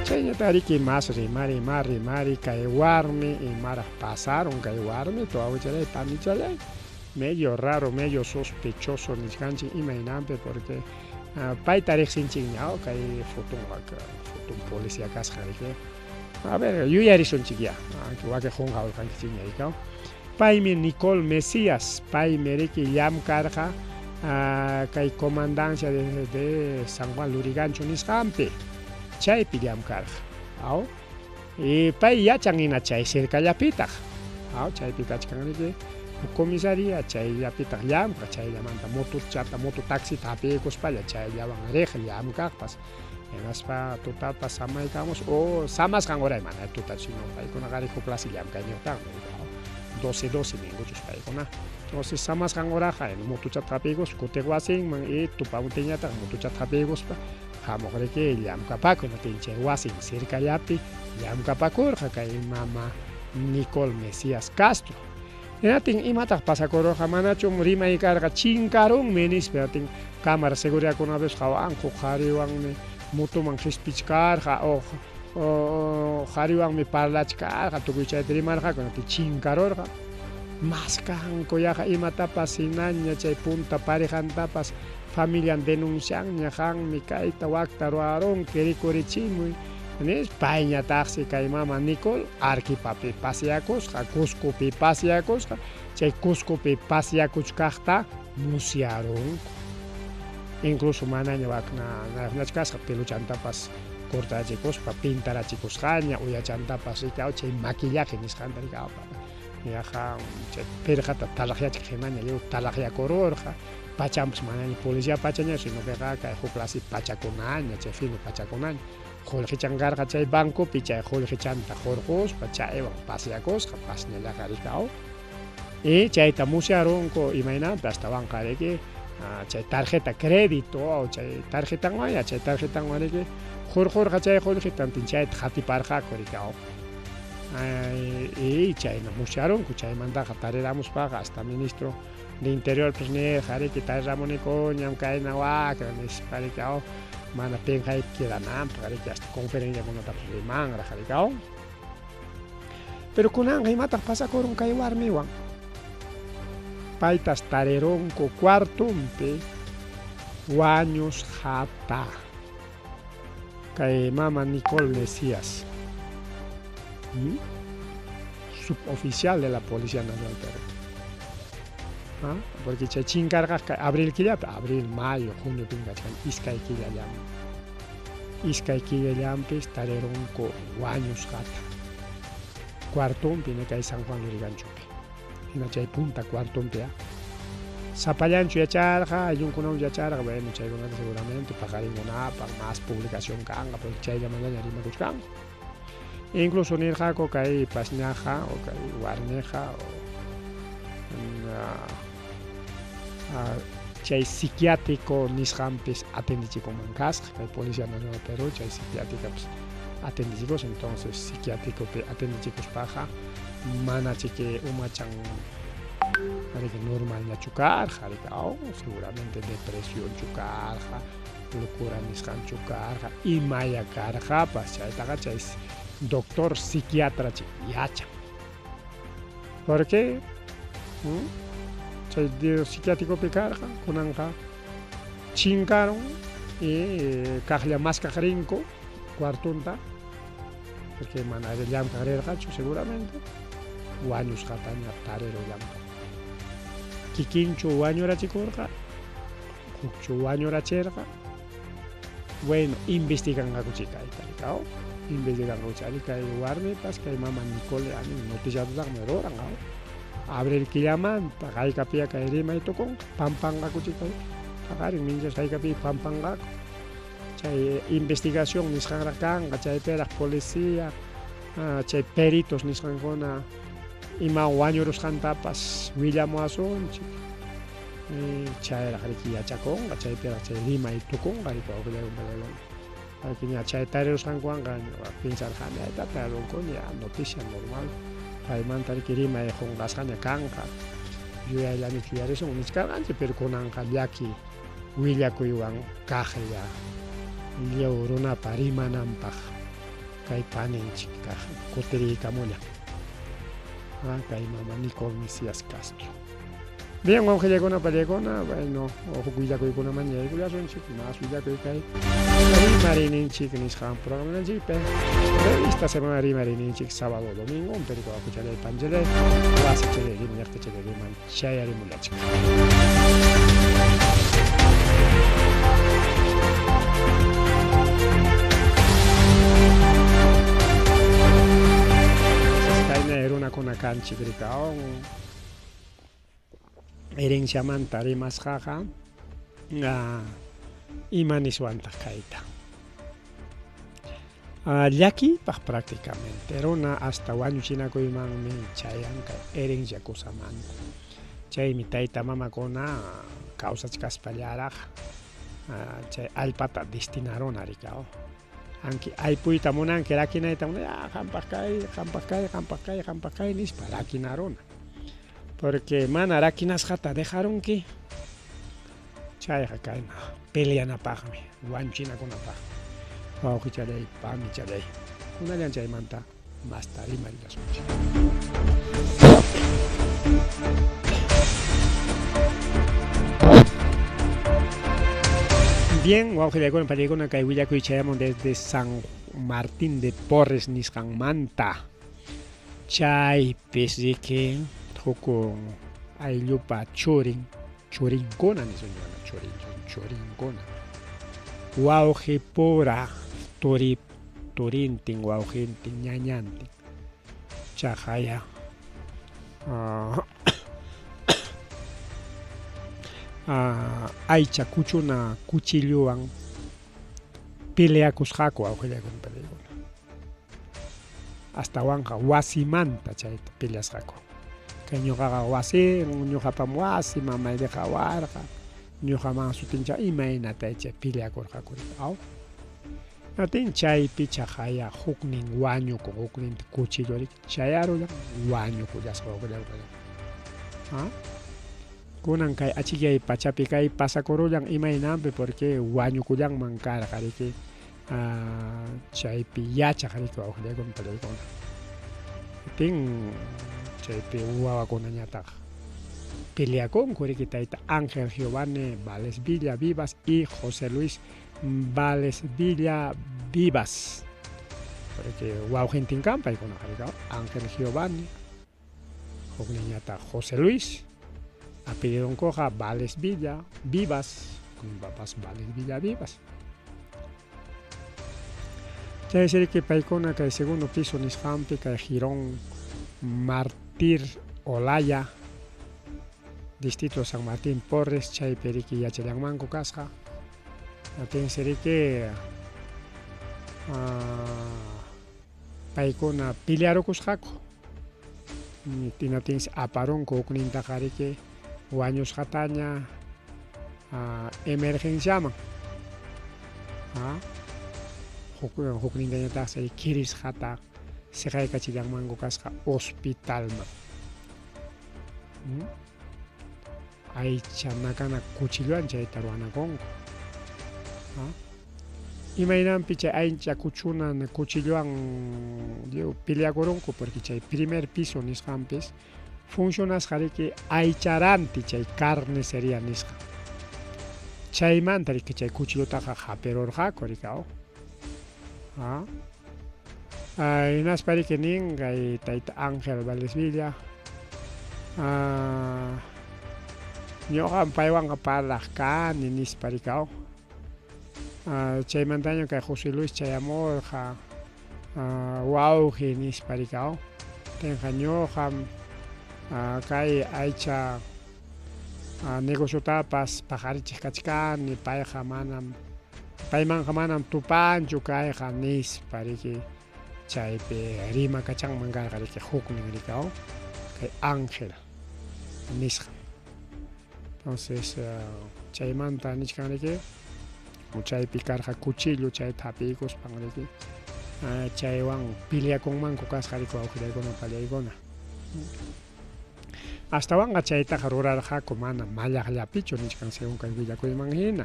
chayñata riki mas rimari kay warmi imaraq pasaron kay warmi wawqillaypami chalay medio raro, medio sospechoso nisqanchik imaynanpi porque payta riqsinchikña kay futun policía kasqa riki a ver yuyarisunchik ya waki qunqawurqankichikña paymi Nicole Mesías paymi riki llamkarqa kay comandancia de San Juan Lurigancho nisqanpi chaypi llamkarqa y pay yachan hina chay cercallapitaq chaypi kachkan riki comisaría chayllapitaq llamqa chayllamanta moto taxi tapikuspalla chayllawan riq llamkaqpas hinaspa tutapas samaykamos o samasqan oraymana tuta sino paykunaqa riqhuplasi llamkayñuqtaqmi 12 ninguchus paykuna entonces samasqan oraqa motuchata tapikus kutiq wasinman y tupamuntiñataq motuchata tapikuspa hamuq riki llamkapakuna chay wasin cercallapi llamkapakurqa kay mama Nicole Mesías Castro Enatin imataq pasakurqa manachum rimay karqa chinkarunmi nispa atin cámara seguridadkunapish hawanku qhariwanmi mutuman hispichkarqa o qhariwanmi parlachkarqa tukuy chayta rimarqakuna chinkarurqa maskankuyaqa imatapas hinaña chay punta parijantapas familian denuncianña qanmi kayta waqta ruwarunki rikurichimuy nis payñataqsi kay mama Nicole Arequipapi paseakusqa Cuscopi paseakusqa chay Cuscopi paseakuchkaqta musyarunku incluso manaña waqnachkasqa peluchantapas cortachikuspa pintarachikusqaña uyachantapas rikaw chay maquillaje nisqanta rikawpa yaqa chay pirqata talaqyachik hinaña lliw talaqyakururqa pachanpas manaña policía pachaña sino que kay huklasi pachakunaña chay fino pachakunaña Qullqichankarqa chay bancopi chay qullqichanta hurquspa chaywan paseakusqa pasñallaqa rikaw y chayta musyarunku imaynanta astawanqa riki chay tarjeta crédito o chay tarjetanwan chay tarjetanwan riki hurqurqa chay qullqitantin chayta qatiparqaku rikaw y chayna musyarunku chaymantaqa tariramuspaqa hasta ministro de interior pues nirqa riki tariramuniku ñam kayna waqra nispa rikaw mana penqay kidananpaq riki hasta conferenciakunatapas rimanraq rikaw pero kunanqa imataq pasakurun kay warmiwan paytas tarirunku cuartumpi wañus hata kay mama Nicole Mesías suboficial de la Policía Nacional Perú porque chay chinkarqa abril killapi abril mayo junio pinkachkan iskay killallampis tarirunku wañus hata cuartumpi kay San Juan Luriganchopi hina chay punta cuartumpi Sapallanchu yacharqa, ayllunkunawan yacharqa, bueno, chaykunata seguramente paqarinkunapak más publicación kanqa, porque chayllamantaña rimakuchkanku. Incluso nirqaku kay pashñaqa o kay warmiqa o chay psiquiátrico nisqanpis atendichikuman kasqa, kay Policía Nacional de Perú, chay psiquiátricapas atendichikos, entonces psiquiátricopi atendichikuspaqa mana chiki umachan que normal na chukar, seguramente depresión chukar, locura nisqan chukar, y maya karja, chaytaqa chay doctor psiquiatra yachan. ¿Por qué? Chay psiquiátrico picarja, kunanqa chinkaron y kaqlla más kaqrinko cuartunta, porque mana llam kaqrirqachu seguramente, wañus qataña tarero llampa. Kikinchu wañurachikurqa, hukchu wañuracherqa, bueno, investigan kayta, investigan kay warmipas, kay mama Nicole ani noticiaduta meroran, abre killamanta, haykapia kay rimay tukun, pampanga kuchikay, kaqarin minchas haykapi pampanga, chay investigación nisqanra kanqa, chay peraq policía, chay peritos nisqankuna, ima wañurusqantapas willamuasunchik, chayraq riki yachakunqa, chaypiqa chay rimay tukunqa rika uqllaykunpallaywan. Aquí ña chay tarirusqankuwanqa pinsarqani aytata runkuni noticia normal, paymanta riki rimay qunqasqaña kanqa, yuyayllanichu yarisun niskarqanchik, pero kunanqa llaki willakuywan kaqlla lliw runapa rimananpaq kay paninchik kaq kutiriykamulla. Kay mama Nicole Mesias Castro. Bien, wawqillaykuna pallaykuna, bueno, huk willakuykunaman yaykullasunchik, más willakuykay rimarininchik nisqan programanchikpi, revista semana rimarininchik sábado domingo, Perico Acuchalay Pangelay, wasi chalay rim llaqta chalay riman chayarimullachik. Erunakuna kanchik rikaon herenciamanta rimasqaqa imaniswantaq kayta llakipaq prácticamente runa hasta wañuchinakuymanmi chayan kay herencia kusamanta, chaymi tayta mamakuna kawsachkaspallaraq chay allpata destinaruna rikaon. Anki aypuyta munanki rakinayta munay, qampaq kay nispa rakinaruna. Porque mana rakinasqata dejarunki, chayqa kayna peleanapaqmi, wanchinakunapaqmi. Wawqichalay, pamichalay, kunallan chaymanta masta rimarillasunchik. Bien, wawqillaykuna pallaykuna kay willakuy chayamun desde San Martín de Porres nisqanmanta. Chaypis riki huk ayllupa churinkuna nisunllana, churinkuna. Wawqi pura turintin, wawqintin, ñañantin. Chaqaya aycha kuchuna cuchilluwan peleakusqaku wawqillaykuna pallaykuna. Hasta wanqa wasimanta chayta peleasqaku. Kay ñuqaqa wasi, ñuqapam wasi mamaydeqa warqa, ñuqaman sutincha imaynata chay peleakurqaku aw. Natin chaypi chaqaya huknin wañukun, huknin cuchillo riki chayarullan wañukullasqa wawqillaykuna. Kunan kay achikay pachapi kay pasakurullan imaynanpi porque wañukullanman karqa riki chaypi yachaq riki wawqillaykuna pallaykuna. Tin chaypi wawakunañataq peleakunku riki tayta Ángel Giovanni Vales Villa Vivas y José Luis Vales Villa Vivas. Porque wawqintin kampaykuna riki Ángel Giovanni, hukniñataq José Luis, apellidonkoqa Vales Villa Vivas, kunpapas Vales Villa Vivas. Chaysiriki paykuna kay segundo piso nisqanpi kay Girón Martir Olaya Distrito San Martín Porres, chay periki yachallanmanku kasqa. Tinsiriki paykuna pelearukusqaku. Tinatins aparunku hukninta qariki wañusqataña emergenciaman. Huknintañataq kirisqata siqaykachillanmanku kasqa hospitalman. Aycha nakana kuchilluwan chayta ruwanakunku. Imaynanpi chay aycha kuchunan kuchilluwan peleakurunku porque chay primer piso nisqanpis funcionasqariki aycharanti chay carnicería nisqa. Chaymanta riki chay kuchillutaqa hapirurqaku rikaw. Hinaspariki nin kay tayta Ángel Valdesvilla ñuqan paywanqa parlaq kani nispa rikaw. Chaymantaña kay José Luis Chayamurqa wawqi nispa rikaw. Tenqa ñuqan kay aycha negociotapas paqarichiq kachkani paymanqa manam tupanchu kayqa nispa riki chaypi rima kachanman karqa riki huknin rikaw kay Ángel nisqa. Entonces chaymanta nishkan riki chaypi karqa cuchillo chayta hapikuspan riki chaywan peleakunmanku kasqa riki wawqillaykuna paliaykuna. Astawanqa chaytaqa rurarqaku mana mallaqllapichu nishkan según kay willakuyman hina.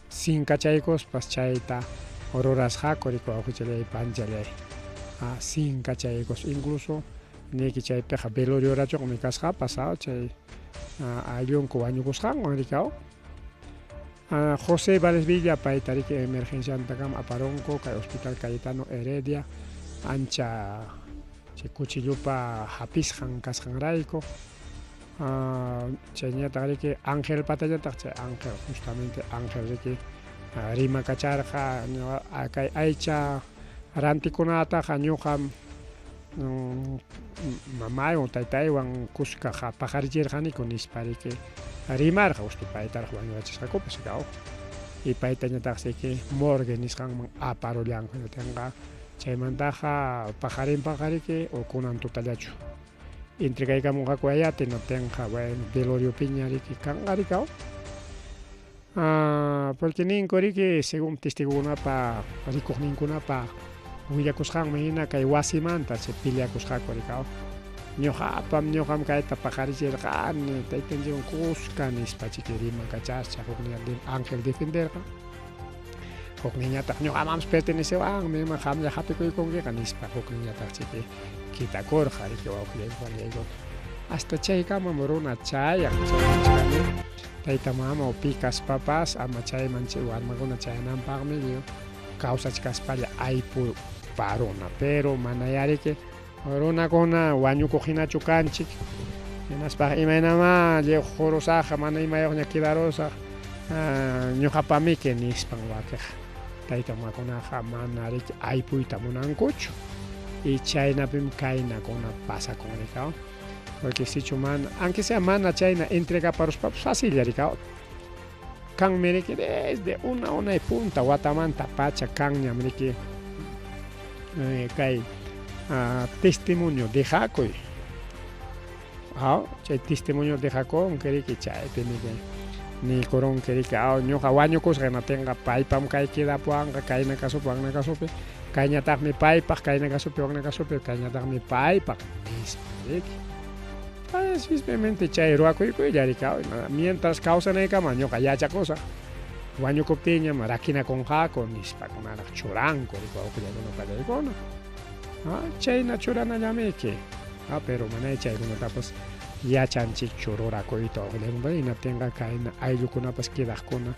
Sinkachaykuspas chayta rurasqaku riki wawqillay panchallay. Sinkachaykus incluso niki chaypiqa veloriorachuqmi kasqa pasado chay ayllunku wañukusqanwan rikaw. José Valdesvilla payta riki emergenciantakam aparunku kay Hospital Cayetano Heredia ancha chay kuchillupa hapisqan kasqanrayku. Chayñataq riki Ángel patañataq chay Ángel justamente Ángel riki rima kacharqa kay aycha rantikunataqa ñuqam mamaywan taytaywan kuskaqa paqarichirqaniku nispa riki rimarqa ustu paytaraq wañurachisqakupas rikaw. Y paytañataq siki morgue nisqanman aparullanku tenqa chaymantaqa paqarinpaqa riki ukunan tutallachu. Entregaykamunqaku ayatina tenqa bueno veloriopiña riki kanqa rikaw. Porque ninku riki según testigukunapa rikuqninkunapa willakusqanmi hina kay wasimanta chay peleakusqaku rikaw. Ñuqam kayta paqarichirqani taytanchikwan kuska nispa chiki rima kacharcha hukniña Ángel defenderqa. Hukniñataq ñuqamamas pertenecewanmi ima qamlla hapikuykunkiqa nispa hukniñataq chiki kitakurqa riki wawqillaykuna. Hasta chaykaman runa chayan chaymanchikami tayta mama pikaspapas ama chayman chay warmakuna chayananpaqmi kawsachkaspalla aypuparuna pero manayariki runakuna wañukuq hinachu kanchik. Hinaspaqa imaynama qurusaqqa mana imayuqña kidarusaq ñuqapamiki nispan wakiq tayta mamakunaqa mana riki aypuyta munankuchu. Y chaynapim kaynakuna pasakun rikaw. Porque sichu mana, aunque sea mana chayna entregaparuspapas facilla rikaw. Kanmi riki desde una y punta watamanta pacha kanñam riki kay testimonio dejakuy. Chay testimonio dejakunki riki chaypi ni kurunki riki ñuqa wañukusqa tenqa paypam kay kidapuwanqa kayna kasupi waqna kasupi kayñataqmi paypaq kayna kasupi waqna kasupi kayñataqmi paypaq nispa riki. Simplemente chay ruwakuykulla rikaw mientras kawsanaykaman ñuqa yachakusaq wañukuptiñam rakinakunqaku nispakunaraq churanku riki wawqillaykuna pallaykuna. Chayna churanallamiki. Pero manay chaykunatapas yachanchikchu rurakuyta wawqillaykuna hinatinqa kayna ayllukunapas kidaqkuna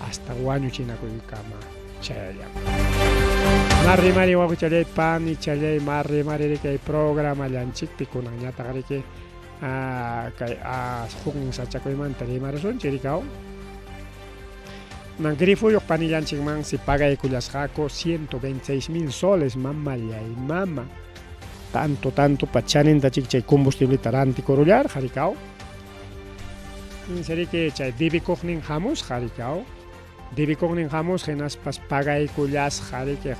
hasta wañuchinakuykama chayallam. Marrimari wawqichalay pani challay marrimari riki kay programallanchikpi kunanñataq riki kay huknin sachakuymanta rimarisunchik rikaw. Grifuyuq panillanchikman si pagaykullasqaku 126,000 soles mamallay mama. Tanto pa chanintachik chay combustibleta rantikurullarqa rikaw. Sería que chay dibikognin hamus harikao. Dibikognin hamus genaspas pagaykullas harike.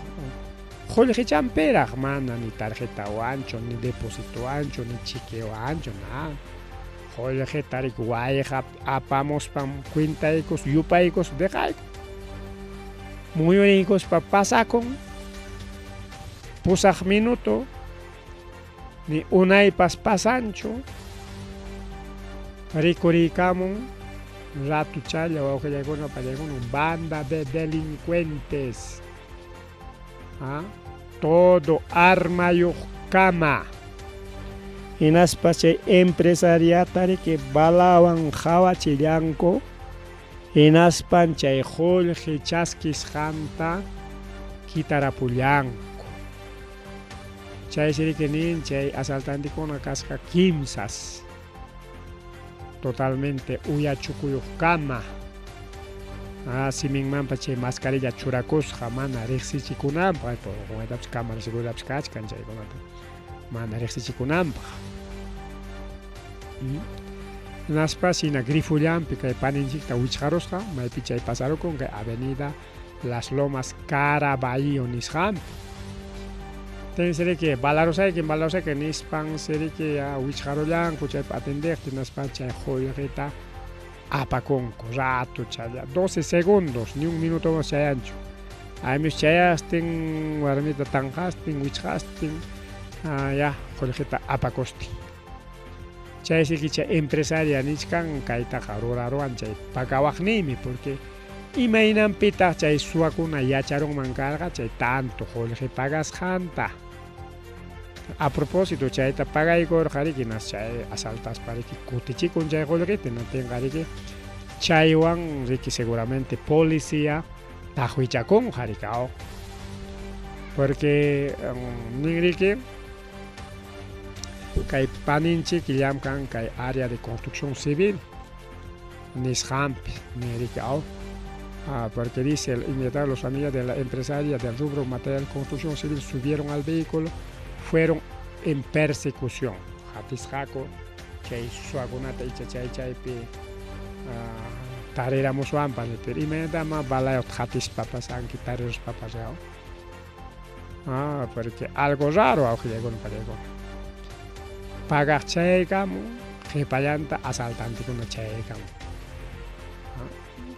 Jolgichan peraj mana ni tarjeta ancho, ni depósito ancho, ni chiqueo ancho, nada. Jolge tarik guayja apamos pam cuentaicos, yupaicos, dejaicos. Muy únicos pa pasacon. Pusaj minuto. Ni unay pasancho. Ricoricamon. Rato chaya o que llegó no para llegar una banda de delincuentes. ¿Ah? Todo arma y cama. En aspache empresariatare que balawan java chillanco. En aspancha y Jorge Chasquis Janta Quitarapuyanco. Chay sería que nin chay asaltante con una casca quimsas. Totalmente uyachucuyucama. Si mi mamá che mascarilla churacos jamana rexi chikunam pa to con etaps cámara seguro etaps catch cancha con ata mana rexi chikunam. Naspa sina grifuliam pica paninchik wichjarosja mai picha y pasaro con que avenida Las Lomas Caraballo Nisham. Ten serie que balarosa que nispan serie que a wichjarolan kucha atender naspa cha joyeta apaconco, rato, chaya, 12 segundos, ni un minuto más se ancho. Hay mis chayas, ten guarmita tanjastin, wichhastin, ya, colegeta apacosti. Chay se quicha empresaria nichkan, kaita jaruraruan, chay, pagawajnimi, porque imainan pita, chay suakuna yacharon mancarga, chay tanto, colegeta pagas janta. A propósito, chayta paga y gorjari que nas chay asaltas para que cutichi con chay golgete no tenga que chaywan que seguramente policía tajuicha con jaricao porque ningri que kai paninchi que llaman kai área de construcción civil nishamp niricao porque dice invitar los amigos de la empresaria del rubro material construcción civil subieron al vehículo. Fueron en persecución. Hatis Jaco, que suagunata y chay tarera musuan para pero inmediatamente balayot hatis papas anki tareros papas yao. Porque algo raro aunque llegó no para llegar. Pagar chay kamu, que payanta asaltante con chay kamu.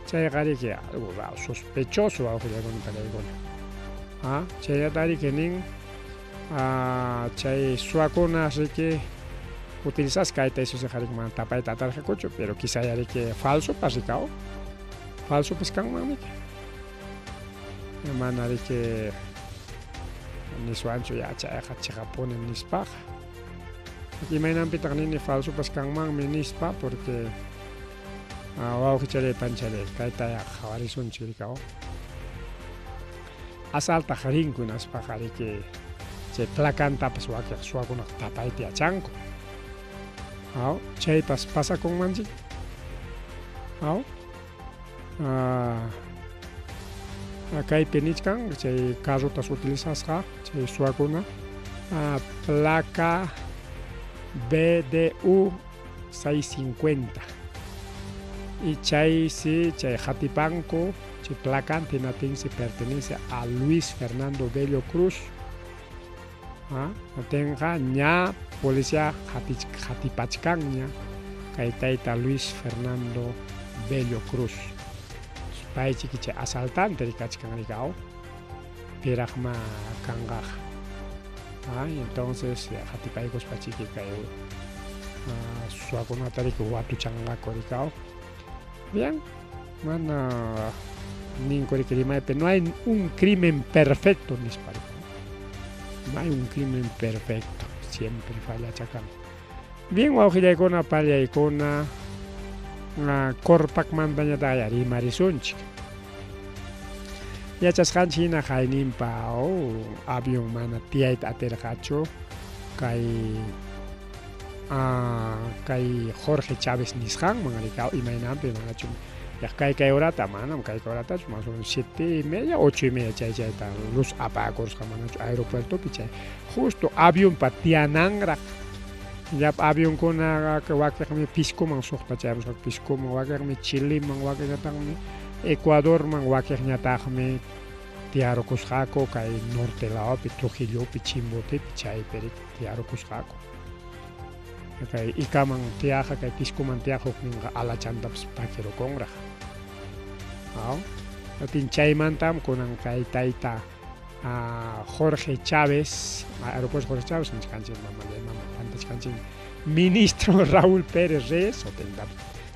Chay gari que algo raro, sospechoso aunque llegó no para llegar. Chay gari que nin chay suakuna así que utilizas kaita eso se jari man tapa eta tarja cocho pero quizá ya que falso pasicao falso pescan mami man ari que ni suancho ya chay hacha ponen ni spa aquí me nan pitarni ni falso pescan man mi ni spa porque wow que chale panchale kaita ya jawari son chiricao asalta jarin kunas pa jari que se placan tapas wakir suakuna tapa iti achanko. Chay pasa con manji. Acá hay penichkan, chay carrotas utilizas chay suakuna. Placa BDU 650. Y chay sí, chay jatipanco, chay placan tinatin se pertenece a Luis Fernando Bello Cruz. Tenga ña policía Jatipachcaña Caitaita Luis Fernando Bello Cruz Spaichi que asaltante de Cachcanigao Piragma Kangaj. Entonces Jatipaicos Pachique cayó Suaconatari que Watu Changa Coricao. Bien, mana Nincoricima, pero no hay un crimen perfecto en España. No hay un crimen perfecto, siempre falla chacán. Bien, guajilla icona, palla icona, corpac mandaña tayari marisunchi. Ya chascan china jainin pao, avión mana tiait atergacho, kai Jorge Chávez Nishan, mangaricao, y mainampe manachum. Ya kai horata manam kai horata más o menos 7:30 8:30 chay luz apagos jamanacho aeropuerto pichay justo avión patianangra Ya avionkuna wakaqmi piscoman suqta chaymusqa piscoman wakaqmi Chileman wakaqñataqmi Ecuadorman wakaqñataqmi tiyarukusqaku kay norte laopi Trujillopi Chimbotepi chaypiri tiyarukusqaku kay ikaman tiyaqa kay piscoman tiyaq hukninqa alachantapas pakirukunraq atin chaymantam kunan kay tayta Jorge Chávez, aeropuerto Jorge Chávez, ministro Raúl Pérez Reyes,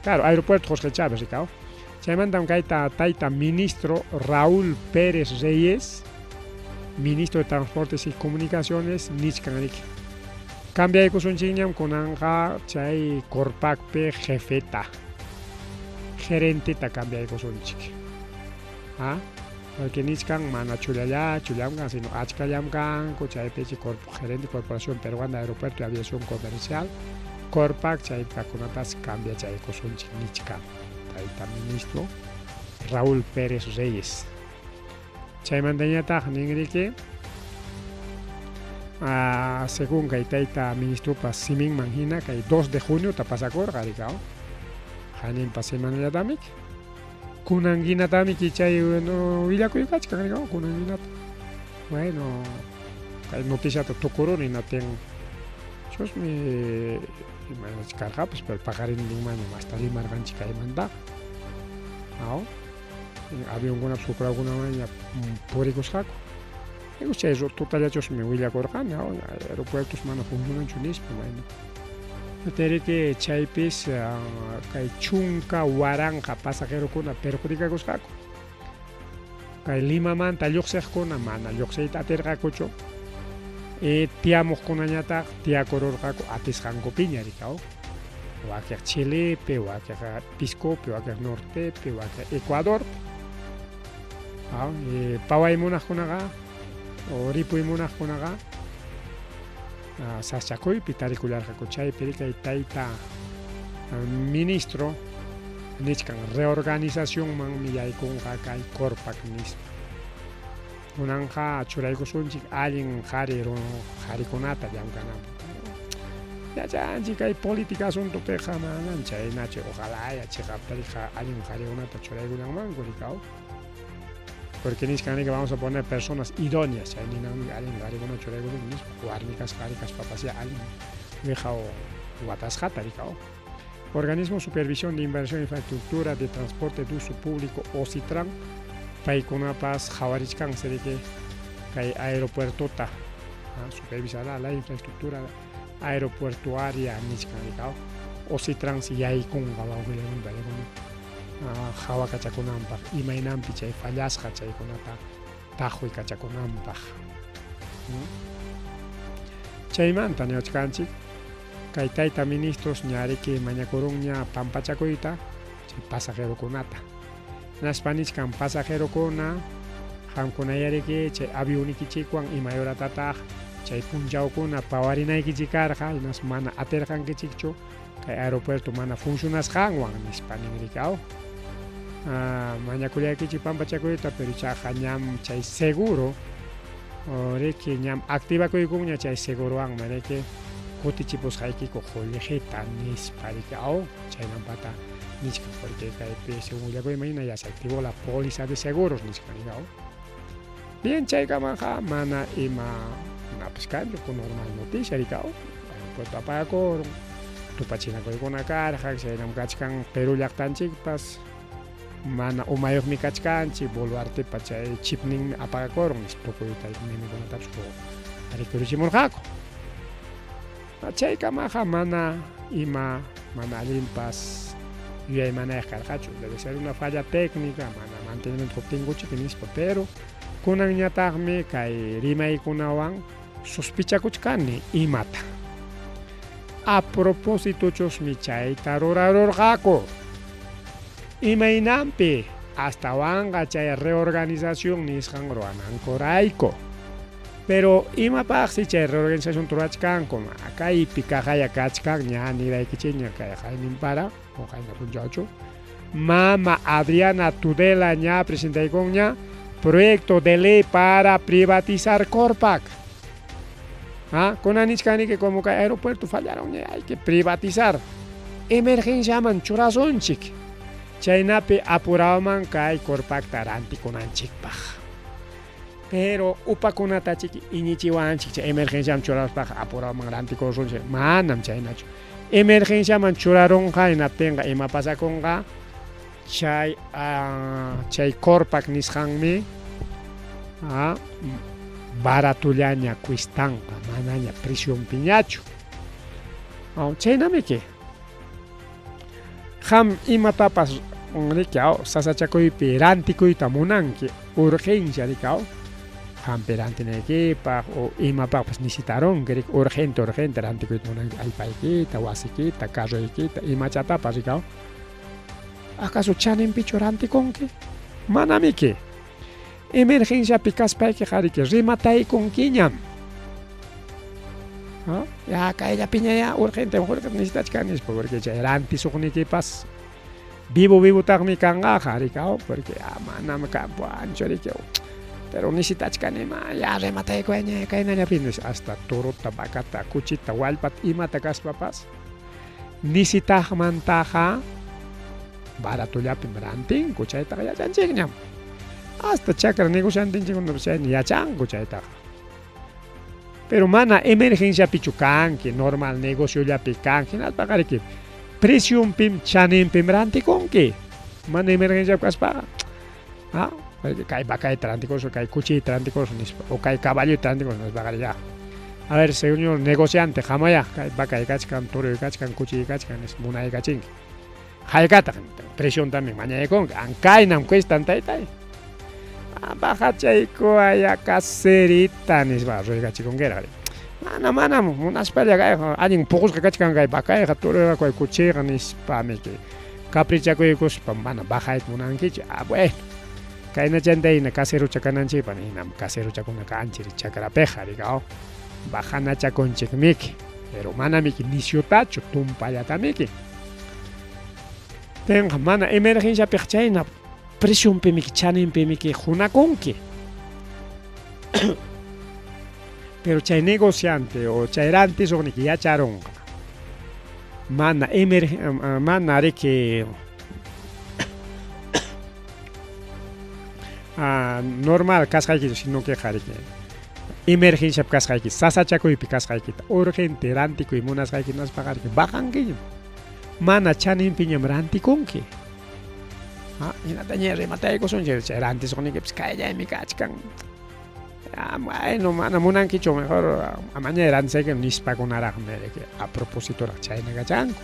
claro, aeropuerto Jorge Chávez, Ricardo. Se mandan taita ministro Raúl Pérez Reyes, ministro de Transportes y Comunicaciones, Nichkanik. Cambia de cosunchiñam con anja, chay Corpacpe jefeta, gerente ta cambia de cosunchik. Porque Nichkan mana chulyamkan, sino achkayamkan, chaypechi gerente de Corporación Peruana de Aeropuerto y Aviación Comercial, Corpac, chaypakunatas cambia chay cosunchik Nichkan. Taita ministro Raúl Pérez Reyes. Chaymandañataq ningriki, según kay taita ministro pa simin manhina kay 2 de junio tapasakor qarikao. Hanin pa semanallatami. Kunanginatami kichay willakuyqachka qarikao kunanginata. Bueno, kay noticia tukuruni natin. Chusmi imachkarqapas pero paqarin limaña hasta limarqanchik kaymanta. Avionkunapas hukraqkunamanña purikusqaku. Chay tutallachusmi willakurqani aeropuertos mana funcionanchu nispa mayna. Teriki chaypis kay chunka waranqa pasajerokuna perjudicakusqaku. Kay Limamanta lluqsiqkuna mana lluqsiyta atirqakuchu. Tiamuqkunañataq tiyakururqaku atisqankupiña rikao. Wakiq Chilepi, wakiq Piscopi, wakiq Nortepi, wakiq Ecuadorpi. Paway munaqkunaqa o ripuy munaqkunaqa sachakuypi tarikullarqaku chaypi kay tayta ministro nichkan reorganizacionmanmi yaykunqa kay Corpac nispa. Kunanqa churaykusunchik allin qharikunata llamkananpaq. Yachanchik kay política asuntopiqa manan chaynachu ojalá yachaqaptariqa allin qharikunata churaykunanmanku rikao. Porque nisqanika vamos a poner personas idóneas, chay ninanmi allin qharikuna churaykusun nispa warmikas qharikas papasia allin wiqhaw watasqata rikao. Organismo de Supervisión de Inversión e Infraestructura de Transporte de Uso Público OCITRAN paykunapas qhawarishkan seriki kay aeropuertota supervisará la infraestructura aeropuertuaria nisqan rikao. OCITRAN si yaykunqa wawqillamunta hawa kachakunanpaq imaynanpi chay fallasqa chaykunata tajuy kachakunanpaq. Chaymanta ñawchkanchik kay tayta ministros ñariki mañakurunña pampachakuyta chay pasajerokunata. Nashpanishkan pasajerokuna qamkunayariki chay avionikichikwan imayuratataq chay punchawkuna pawarinaykichikarqa imas mana atirqankichikchu kay aeropuerto mana funcionasqanwan nispa ninrikao. Mañakullaykichik pampachakuyta pero chaqa ñam chay seguro riki ñam activakuykunña chay segurowanmi riki kutichipusqaykiku qullqita nispa rikao chaynampata nisqa porque kaypi según willakuymayna ya se activó la póliza de seguros nisqa rikao. Bien chaykamanqa mana ima napas kanchu ku normal noticia rikao aeropuerto apagakurun tupachinakuykuna karqa chaynam kachkan Perú llaqtanchikpas mana umayuqmi kachkanchik Boluartepa chay chipninmi apagakurun tukuyta nimikunatapas arikurichimurqaku. Chaykamanqa mana allinpas yuyaymanayaq karqachu. Debe ser una falla técnica, mana mantenimiento huptinkuchik nispa, pero kunanñataqmi kay rimaykunawan sospechakuchkani imata. A propósito chusmi chayta rurarurqaku. Imaynanpi hastawanqa chay reorganización nisqan ruwanankurayku. Pero imapaqsi chay reorganización turachkanku kaypi kaqaya kachkan ña niraykichikña kay hayninpara o hayna punchawchu mama Adriana Tudela ña presentaykunña proyecto de ley para privatizar Corpac. Kunanishkani que como que aeropuerto fallaron, hay que privatizar. Emergencia man churasonchik. Chaynapi apuraman kay korpakta rantikunanchikpaj. Pero upakunata chiki inichiwanchik chay emergencia man churaspaj apuraman rantikunanchik. Manam chaynachu. Emergencia man churaronqa hinaptinqa ima pasakunqa chay korpak nisqanmi baratullaña cuistanqa manaña presión piñachu. Chaynamiki. Ham imatapas rikao sasachakuypi rantikuyta munanki urgencia rikao hampi rantinaykipa o imapapas necesitaronki urgente rantikuyta munanki allpaykita wasikita carroykita imachatapas rikao ¿acaso chaninpichu rantikunki? Manamiki. Emergencia kaspayki qariki rimataykunkiñam. Ya kaylla piñaya urgente necesitachkanispa porque chay rantisuqnikipas vivo taqmi kanqa qarikao porque manam campo ancho rikao pero necesitachkanima ya rimataykuña kaynallapinis hasta turuta vacata kuchita wallpata imata kaspapas necesitaqmantaqa baratullapim rantinku chaytaqa yachanchikñam hasta chakra negociantinchikkunapas chayni yachanku chaytaqa. Pero mana emergencia pichukanki, normal negocio ya picanki, nada pagariki. Presión pim chanin pim rantikonki. Mana emergencia kaspaga. Kay vaca tranticoso, kay cuchi tranticoso, o kay caballo tranticoso, nos pagaría. A ver, señor negociante, jamaya, kay vaca y kachkan, toro y kachkan, cuchi y kachkan, es muna y kaching. Haykata, presión también, mañana con, ankay nam cuestan tay. Baja chayko aya caserita nisba ruega chikongera. Mana unas pelea alguien pocos que cachkan gai bacay toro ko kuchega nispa meke. Capricha ko ikos pamana baja et munanki. Bueno. Kaina chandeina casero chakananchi paninam casero chakuna kanchiri chakra peja digao. Bajana chakonchik miki. Pero mana miki nisiotacho tumpayata miki. Tenga mana emergencia pechayna. Presión pemiki chanin pemiki junakonki. Pero chay negociante o chayrante sobre que ya charonga. Mana reke normal kasqayki sino que jariki. Emergencia kasqayki sasachakuy kasqayki urgente rantikuy munasqayki nas pagarki bajanki. Mana chanin piñam rantikonki. Inataña rematay ko son antes con que kaya mi kachkan. Bueno, mana munankicho mejor amaña antes que nispa con aragme que a propósito la chayna gachanko.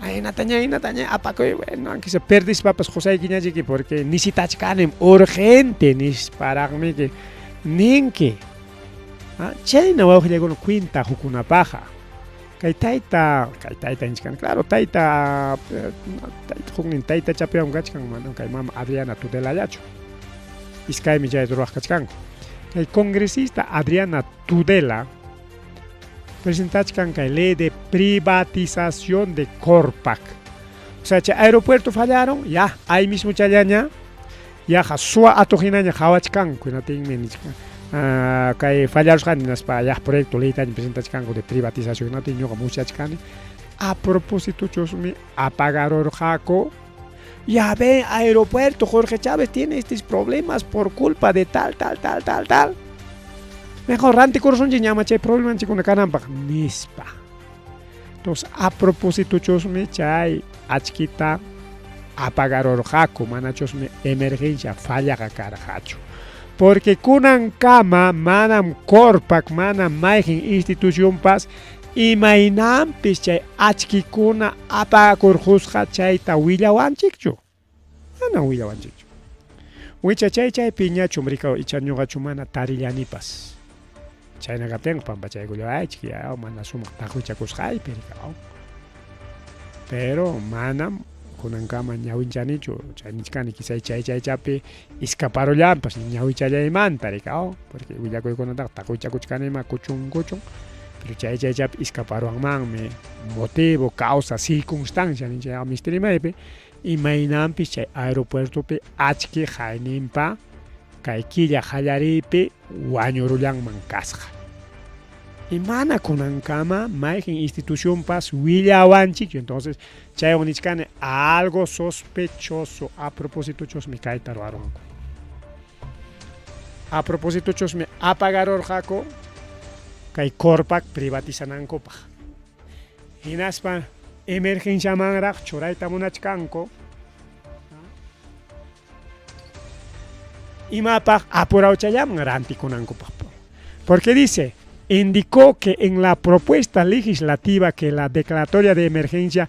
Inataña apaco bueno, aunque se perdis papas José Guiñaji porque nisitachkanem urgente nisparagme que ninki. Chayna wa llegó no cuenta hukuna paja. Kay taita inchkan claro taita huknin taita chapeam gachkan mano kay mama Adriana Tudela yacho iskay mi jay duraj kachkan kay congresista Adriana Tudela presentachkan kay ley de privatización de Corpac. O sea, chay aeropuerto fallaron ya ahí mismo chayaña ya jasua atojinaña hawachkan kunatin menichkan kay fallarusqani naspa ya proyecto leyta presentachkanku de privatización no tiño muchachkani a propósito chosmi apagarorjako ya ve aeropuerto Jorge Chávez tiene estos problemas por culpa de tal mejor ranti corazón llama chay problema chikuna kanampa nispa entonces a propósito chosmi chay achkita apagarorjako mana chosmi emergencia falla karjacho. Porque kunan kama manam Corpac manam mayjin institución pas imaynampis chay achkikuna apagakurjusqa chayta willawanchikchu. Mana willawanchikchu. Wicha chay piñachum rikaw ichañuqachu mana tarillanipas. Chayna kapten pampa chaykullo aychki mana sumaq tajuchakusqaypi rikaw. Pero manam kunankama ñawinchanichu chaynichkani quizá chaychapi escaparollampas ñawichallaymanta rikao porque willakuykunataqa taquchakuchkanima kuchun pero chaychapi escaparuwanmanmi motivo causa circunstancia nincha ministerimaypi imaynampis chay aeropuertopi achki hayninpa kay killa qallariypi wañurullanman kasqa y mana kunankama mayjin institución pas willawanchik. Entonces chay unichkane algo sospechoso a propósito chosmi kaita ruaronku. A propósito chosmi apagarorjako kay korpak privatizanankopaj. Hinaspa emergencia manraq churayta munachkanko. Imapaj apurauchallaman rantikunankopaj. Porque dice, indicó que en la propuesta legislativa que la declaratoria de emergencia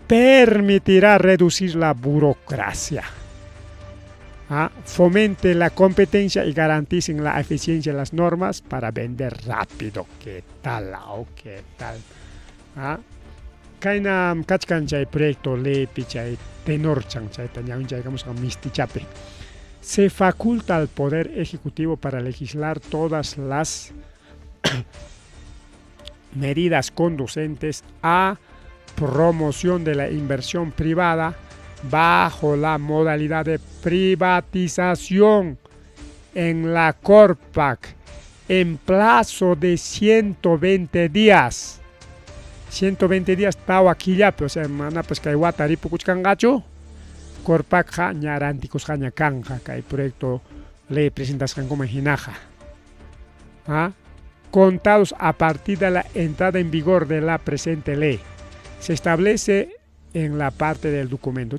permitirá reducir la burocracia, fomente la competencia y garanticen la eficiencia de las normas para vender rápido. ¿Qué tal? ¿Qué tal? Kaina kachkan chay proyecto ley pichay tenor chan chay tañaun chay digamos mistichape. Se faculta al Poder Ejecutivo para legislar todas las medidas conducentes a promoción de la inversión privada bajo la modalidad de privatización en la Corpac en plazo de 120 días. 120 días tawa killapi, o sea, mana pues kay watari pukuchkangachu Corpac ja ñaranticos ja ñakanja kay proyecto ley presentaskan como hinaja. Contados a partir de la entrada en vigor de la presente ley. Se establece en la parte del documento.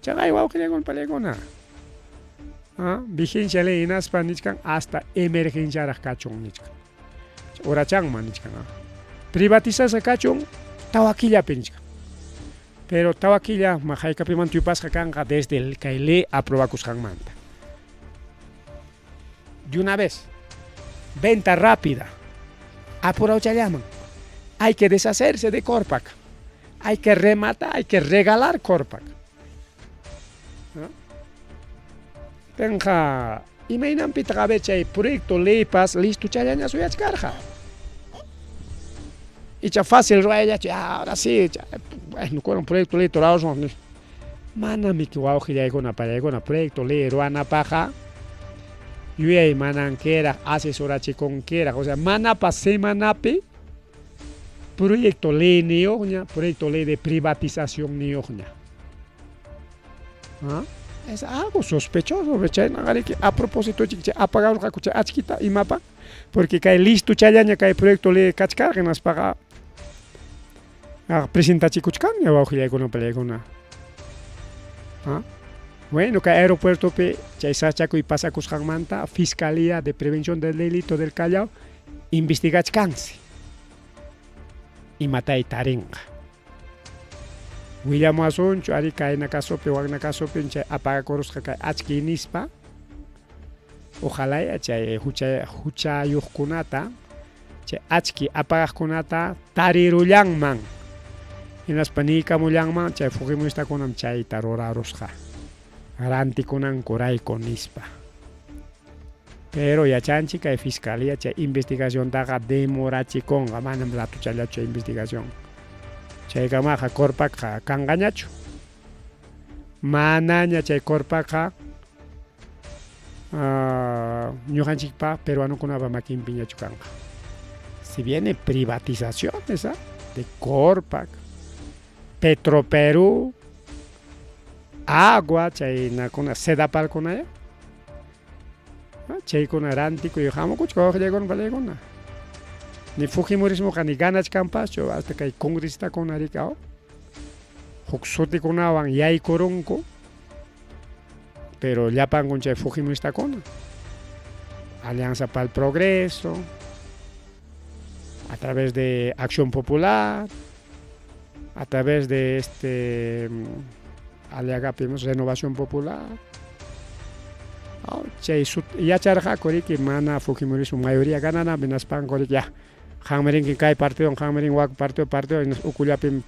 Vigencia ley inaspa nichkan hasta emergencia rakachon nichkan. Orachang man nichkan. Privatizas rakachon tawaquilla pinchkan. Pero tawaquilla majaika piman tuipas kanga desde el que ley aprobacus manta. De una vez. Venta rápida. Apurado llaman. Hay que deshacerse de Corpac. Hay que rematar, hay que regalar Corpac. Tenja, imagínate pita el proyecto ley pas listo chayaña su yachcarja. Y ya fácil ruaya, ahora sí, bueno, con un proyecto ley torados. Mana mi que guau que ya con proyecto ley ruana paja. Yui mananquera, asesorache conquera, o sea, mana pa semanape, proyecto ley neoña, proyecto ley de privatización neoña. Es algo sospechoso, a propósito, apagado la cucha achquita y mapa, porque cae listo chayaña, cae proyecto ley cachcar, que nos paga a presentar chicuchcan, ya va a girar con una pelea. Bueno, que aeropuerto pe chaisachaco y pasacus manta, Fiscalía de Prevención del Delito del Callao, investiga chcansi y mata y tarenga. William Asuncho, ari caena casope, wagna casope, apaga coros que achki nispa. Ojalá ya chay hucha yukunata, chay achki apaga kunata, tarirulang man. En las panica mulang man, chay fugimista konam chay tarora rosja. Arantikunan koray con nispa. Pero ya chanchica de fiscalía, cha investigación daga demora chicón, manam la tuchalla cha investigación. Chay gamaja Corpac ja kangañacho. Manaña chay Corpac ja ñujanchikpa peruano kunaba makin piñacho kanga. Si viene privatización esa de Corpac, Petroperú, agua, chay nakuna sedapal kunaya. Chay kuna rantico y jamo kuchko llegon balegona. Ni Fujimorismo ni ganas campacho hasta que hay congresista con aricao. Juxoti kunawan yay koronko. Pero ya pan con chay Fujimorista con Alianza para el Progreso, a través de Acción Popular, a través de aliagapimos Renovación Popular. Ya charja que mana Fujimorismo mayoría ganana menos pan ya. Hangmerin que cae partido, hangmerin wak partido, en Uculapim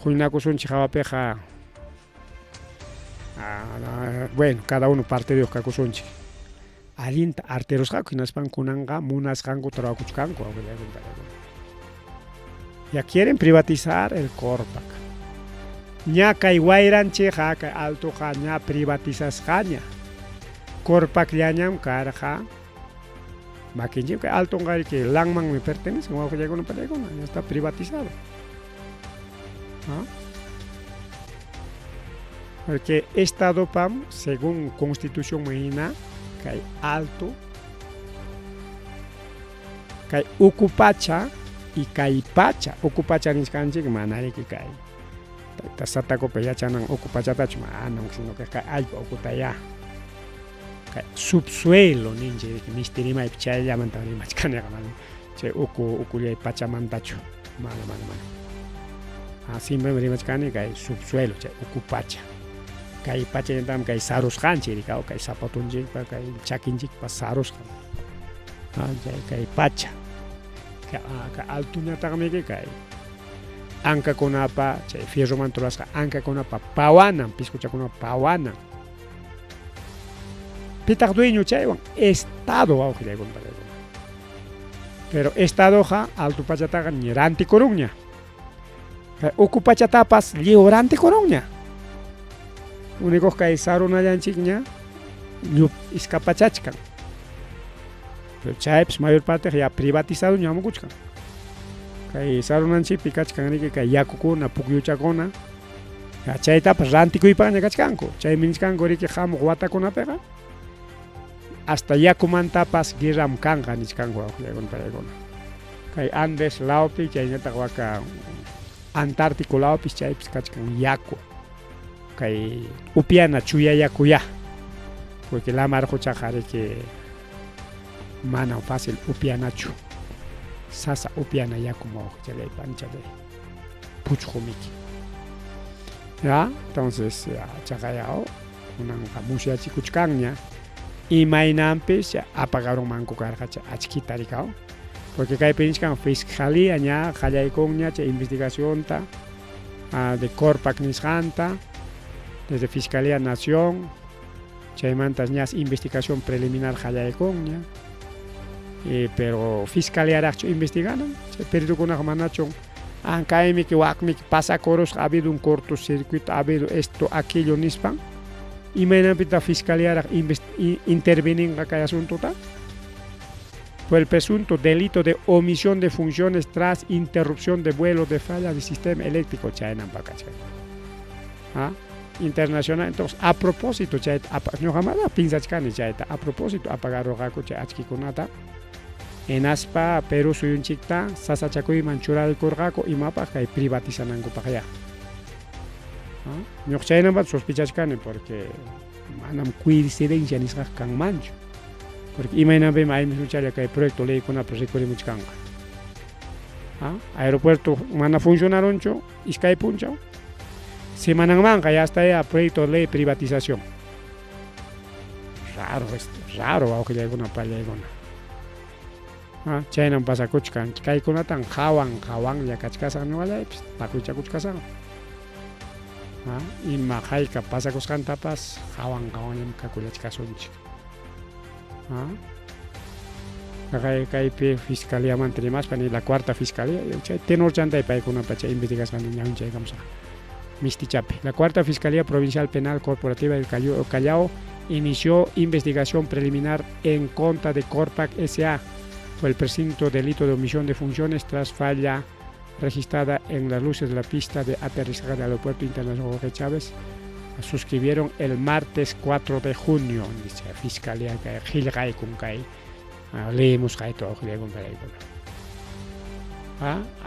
Juinacusun Chijawapeja. Bueno, cada uno parte de Okakusunchi. Alinta arteros haku naspan kunanga munas hango trabajuchkanko. Ya quieren privatizar el Corpac. Ña kay wayranche ja kay alto ja ña privatizas jaña. Corpac llañam karja Makinji que alto ngari que Langman me pertenece, como que llegó ya está privatizado. ¿Ah? Porque Estado PAM, según Constitución mexicana, que hay alto, que hay ocupacha y que hay pacha. Ocupacha ni siquiera que manare que hay. Tasata ko ya chanan ocupacha tachma, no, sino que hay ocupaya. Subsuelo ninja que misterima y chaya llaman también machcana che ukulia y pachamantacho malo así me machcana que subsuelo che ocupacha que pacha entam que saros hanche y que zapatunji que chakinji pa saros que pacha que altunya también que anca con apa che fierro mantrolasca anca con apa pawana piscucha con pawana Pitak dueño chaywan Estado auge con pero Estado ja alto pachataga ñerante corugña ocupachatapas liorante corugña único que saruna yanchigña ñup iskapachachkan pero chayps mayor parte ya privatizado ñamukuchkan kay sarunanchi pikachkan ni que yakukuna pukyuchakuna chaytapas rantikuypaña kachkanku chay minchkanku riki hamu watakuna pega hasta yakumantapas guerram kanga nichkanku awqllaykuna paraykuna kay Andes lawpi chaynata waka Antártico lawpi chaypis kachkan yaku kay upiana chuya yakuya porque la mar huchajari que mana fácil upianachu sasa upiana yaku mo chalay panchalay puchjumiki ya entonces ya chaqayao unan kamusya chikuchkanña y mainampis apagaron manco cargacha achquitaricao porque kay pinchkan fiscalía ña qallaykunña che investigación ta de Corpac nisqanta desde Fiscalía Nación chaymantas ñas investigación preliminar qallaykunña pero Fiscalía raqchu investigaron chay periodikunaqa manachun ankaymi que wakmi que pasacoros ha habido un cortocircuito ha habido esto aquello nispan y mainapita Fiscalía intervenir en aquel asunto por el presunto delito de omisión de funciones tras interrupción de vuelo de falla del sistema eléctrico internacional. Entonces a propósito a propósito apagaron en aspa Perú soy un chicta sasachakuy manchura el corgaco y mapa que privatizan para allá. No sé nada sospechas porque manam coincidencia ni sa kang mancho porque imagínate hay muchacha que hay proyecto ley con una proyecto muchkanga aeropuerto mana funcionaron cho iskai puncho se manan manca ya está ya proyecto ley privatización raro aunque hay una palla China pasa kuchkan kai kuna tan hawang ya kachkasan no vale pakucha kuchkasan y majaika pasa kuskan tapas hawang yam kakulach kasunchi kai fiscalía mantri más pani la cuarta fiscalía tenor chanta y pai kuna pacha investigación de ñaun chay kamsa mistichape la cuarta fiscalía provincial penal corporativa del Callao inició investigación preliminar en contra de Corpac S.A. por el presunto delito de omisión de funciones tras falla registrada en las luces de la pista de aterrizaje del Aeropuerto Internacional Jorge Chávez. Suscribieron el martes 4 de junio, dice la Fiscalía que Gilgay con Kai. Leemos Kai todo Gilgay con Kai.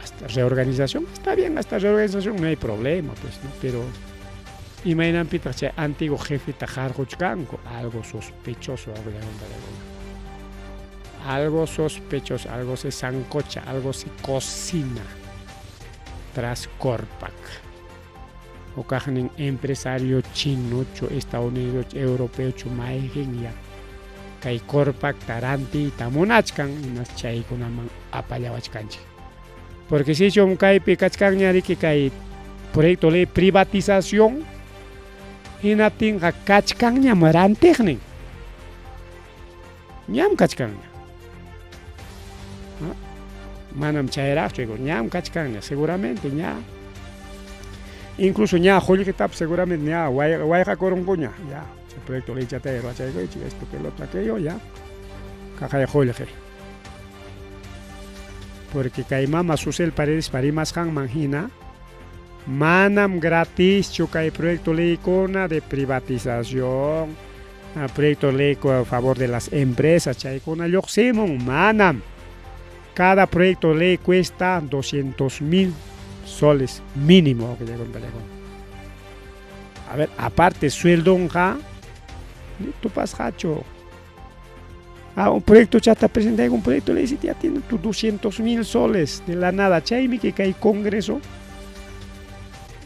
Hasta reorganización, está bien, hasta reorganización no hay problema, pues, ¿no? Pero imagínate Peter, antiguo jefe Tajar Huchkanko, algo sospechoso, algo sospechoso, algo se sancocha, algo se cocina tras Corpac. O un empresario chino, estadounidense, europeo, ya que Corpac, Taranti, Tamunachkan, unas chay con una apayawachkanchi. Porque si yo un caipe cachkan ya que hay proyecto de privatización, y no tenga cachkan ya maran técnico. Ñam cachkan manam chayracho digo ñam kachkan seguramente ña incluso ña joli que tap seguramente ña guayja corongoña ya el proyecto ley chatero chaygo esto que lo otro aquello ya caja de joli porque kay mama Susel Paredes parimas han manhina manam gratis chukay proyecto ley kona de privatización, proyecto ley a favor de las empresas chay kona yoximon manam. Cada proyecto ley cuesta 200,000 soles mínimo. A ver, aparte sueldo tú pasjacho. Un proyecto chata presenta un proyecto ley si ya tiene tus 200,000 soles de la nada. Chaymi que hay congreso.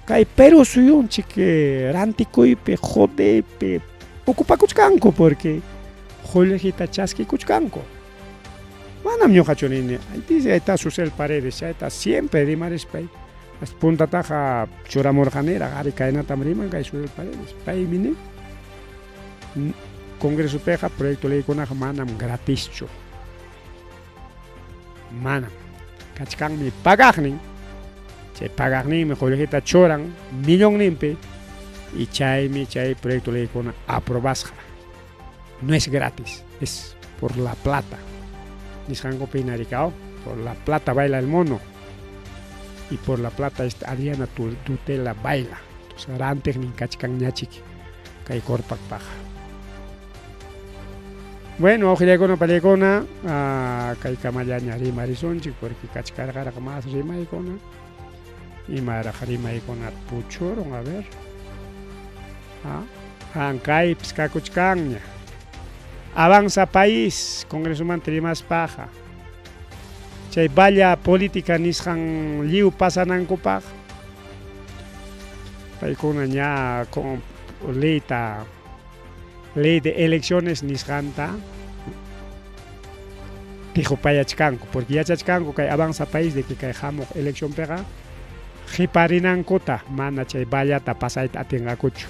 Kay pero soy un chique rantico y pe jode pe ocupa cuchcanco porque jolejita chasqui cuchcanco. Manam yo hachonine. Ahí dice ahí está Susel Paredes, ahí está siempre de Marispay. Las punta taja choramorjanera, gari caena tamriman kay Susel Paredes. Pay mine. Congreso peja proyecto ley con manam gratischo. Manam. Kachkan mi pagagnin. Chay pagagnin mi jolejita choran millón nimpe y chay proyecto ley con aprobasja. No es gratis, es por la plata. Nishango Pinaricao, por la plata baila el mono y por la plata Adriana Tutela baila. Entonces arante ni kachkan ñachiki kay korpak paja. Bueno, ojilegona palegona kay kamayaña rimarisonchi porque kachkargara más rimaikona y mara rimaikona puchoron a ver. Ankay pskakuchkanña. Avanza país, Congreso Mantrimas paja. Chay valla política nishan liu pasananko paja. Paikuna ña con ley de elecciones nishanta. Dijo payachkanko, porque ya chachkanko que avanza país de que kayjamo elección pega. Jiparinankota, mana chay valla ta pasaita atengakucho.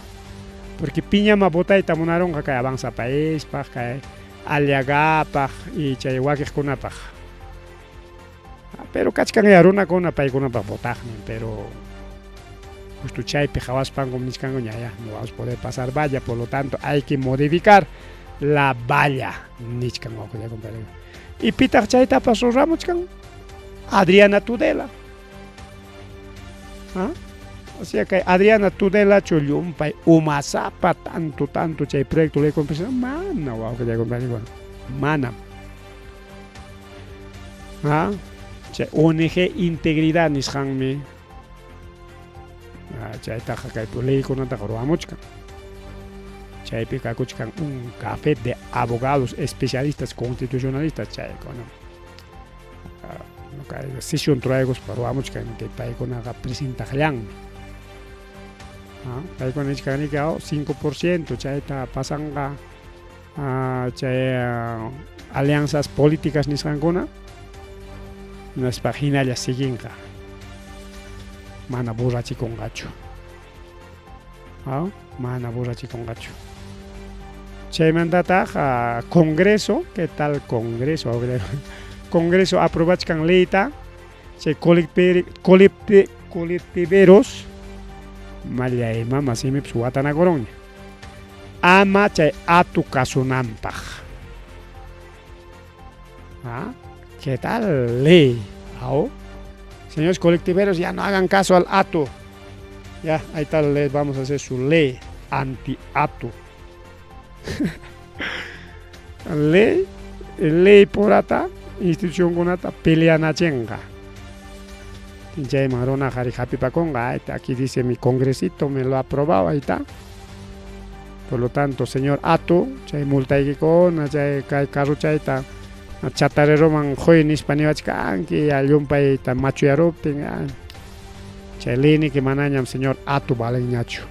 Porque piñama botaita monaronga que avanza país, paj, que aliagapaj y chayhuaques con apaj. Pero cachcan yaruna con apaj con apaj botajmen, pero justo chay pejawas pan con niscango ya no vamos a poder pasar valla, por lo tanto hay que modificar la valla niscango que ya compadre. Y pitaj chayta pasó ramochcan Adriana Tudela. O sea que Adriana Tudela Choliumpay Umasapa tanto chay proyecto le compresa mana wow que ya compré mana chay ONG integridad nishanme chay taja kay ley con anta roamochka chay pica kuchkan un café de abogados especialistas constitucionalistas chay con sesión traigos para roamochka que pay con aga presentajan. Ahí con el 5%, chay pasanga alianzas políticas nisangona, nas páginas ya siguen mana borrachi con gacho, mana borrachi con gacho. Chay mandata Congreso, ¿qué tal Congreso? Congreso aprobachkan leita, chay colectiveros. Malia ema masimi psuatana coroña. Ama chay atu kasunampaj. ¿Qué tal ley? Señores colectiveros, ya no hagan caso al atu. Ya, ahí tal les vamos a hacer su ley anti-atu. ley por ata, institución con ata, pelea nachenga. Chay marona jari happy paconga, aquí dice mi congresito me lo ha aprobado, ahí está. Por lo tanto, señor Ato, chay multa y con, chay carro chay ta, chatarero man joven hispaniwachkan, que algún país ta macho yaropten, chay lini que manañam señor Ato vale ñacho.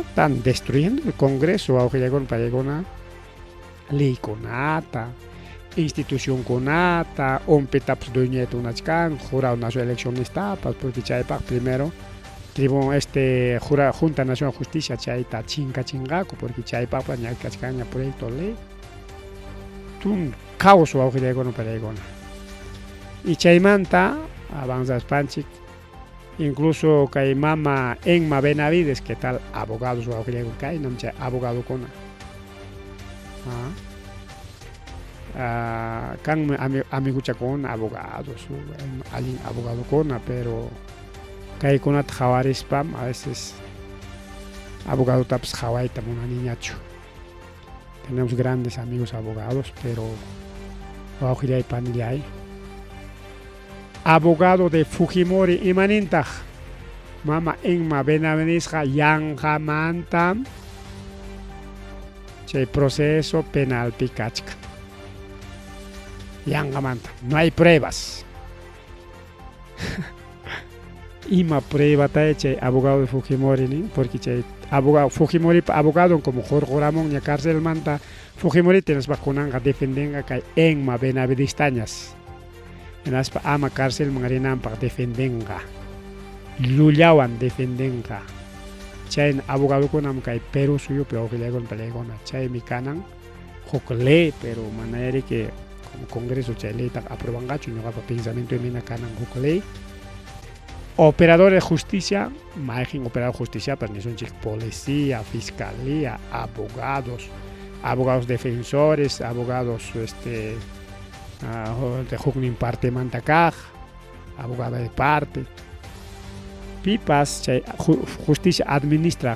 Están destruyendo el Congreso, aunque llegó para llegar una ley con ata. Institución conata, petaps doñeto unachkan, jurado nacional eleccionista, porque chaypak primero, Junta Nacional de Justicia, chayta chingaco, porque chaypak ñakachkan proyecto ley, un caos o auge de econo para econo. Y chaymanta, avanza Spanchik, incluso kay mama Enma Benavides, que tal abogados o auge de econo, kay nam chay abogado cona. Kan amiguchakuna abogados, alguien abogado kona, pero kaykunat jawarispan a veces abogado taps jawaita una niñacho. Tenemos grandes amigos abogados, pero y panillay. Abogado de Fujimori imanintaj. Mama Enma Benavenisja Yanja Mantam. Che proceso penal picachca. Yanja Mantam. No hay pruebas. Ima prueba che abogado de Fujimori ni porque che abogado Fujimori abogado como Jorge Ramón y cárcel manta Fujimori tienes vacunanga defendenga que Enma Benavidistañas. En aspa ama cárcel mangarinam para defendenga. Lullawan defendenga. Chay abogado kunam kai Perú suyo pero que legon pelegona. Chay mi canan jokle pero manera que como congreso chay ley tak aprueban gacho no para pensamiento de mina canan jokle. Operador de justicia, margen operador de justicia, pero ni son policía, fiscalía, abogados defensores, abogados de Jugnin parte mantacaj, abogado de parte. Pipas, justicia administra.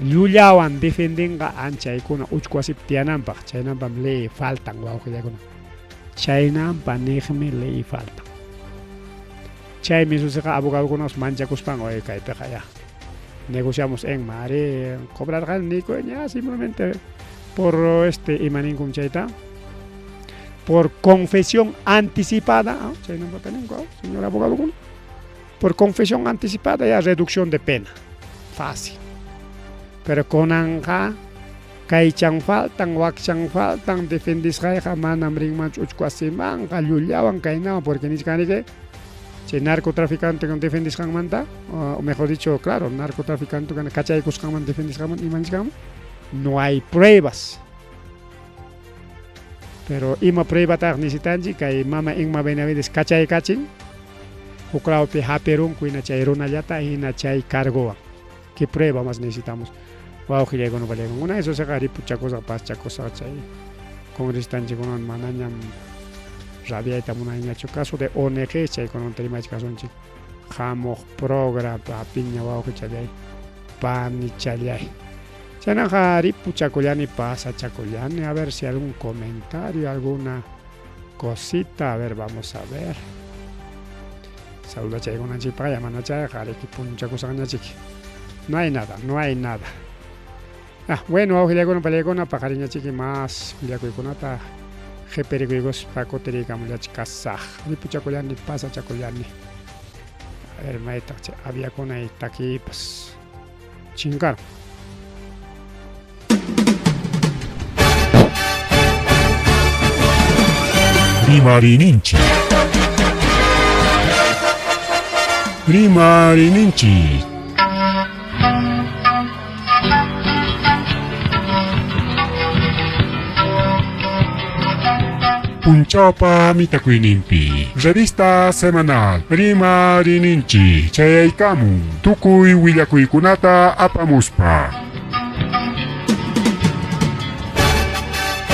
Lullawan defendenga ancha ikuna uchkwasip tianampak, chaynampan ley faltan guauquillakuna. Chaynampan nejme ley faltan. Chay misusika abogado con nos mancha cuspan o kay peja ya. Negociamos en mare, cobrar gal nico ya simplemente por imanin cum chayta. Por confesión anticipada, chay no tengo, señor abogado con. Por confesión anticipada ya reducción de pena. Fácil. Pero con anja kay chang faltan, wak chang faltan, defendis kay manam ring manch uchkwasiman, kalullawan kay na porque ni que si narcotraficante con defendis manta, o mejor dicho, claro, narcotraficante con cachaycos con defendis no hay pruebas. Pero ima prueba ta necesitanji que mama ingma benavides cachay cachin, o claro pe haperun kuina chayruna yata y na chay cargo. ¿Qué prueba más necesitamos? Wow, que llega no vale. Una eso se gari pucha cosa pas chacosa chay. Con resistanji con mananyam rabia eta muna hecho caso de ONG chay con un tema de caso chico jamo programa piña wao que chay pan y chay chana jari pucha collani pasa chacollani a ver si algún comentario alguna cosita a ver vamos a ver saluda chay con anchi para llamar chay jari que puncha cosa chiqui no hay nada bueno ojo ya con una pajariña chiqui más ya con ata Jeperigos Paco Terigam la Chicasaj, ni Puchacolani pasa Chacolani. A ver, maeta, había con ahí aquí, pues. Chingar. Rimarininchi. Rimarininchi. Punchapa Mitakuinimpi. Revista semanal. Rimarininchi. Chayaikamu. Tukui Willakuikunata Apamuspa.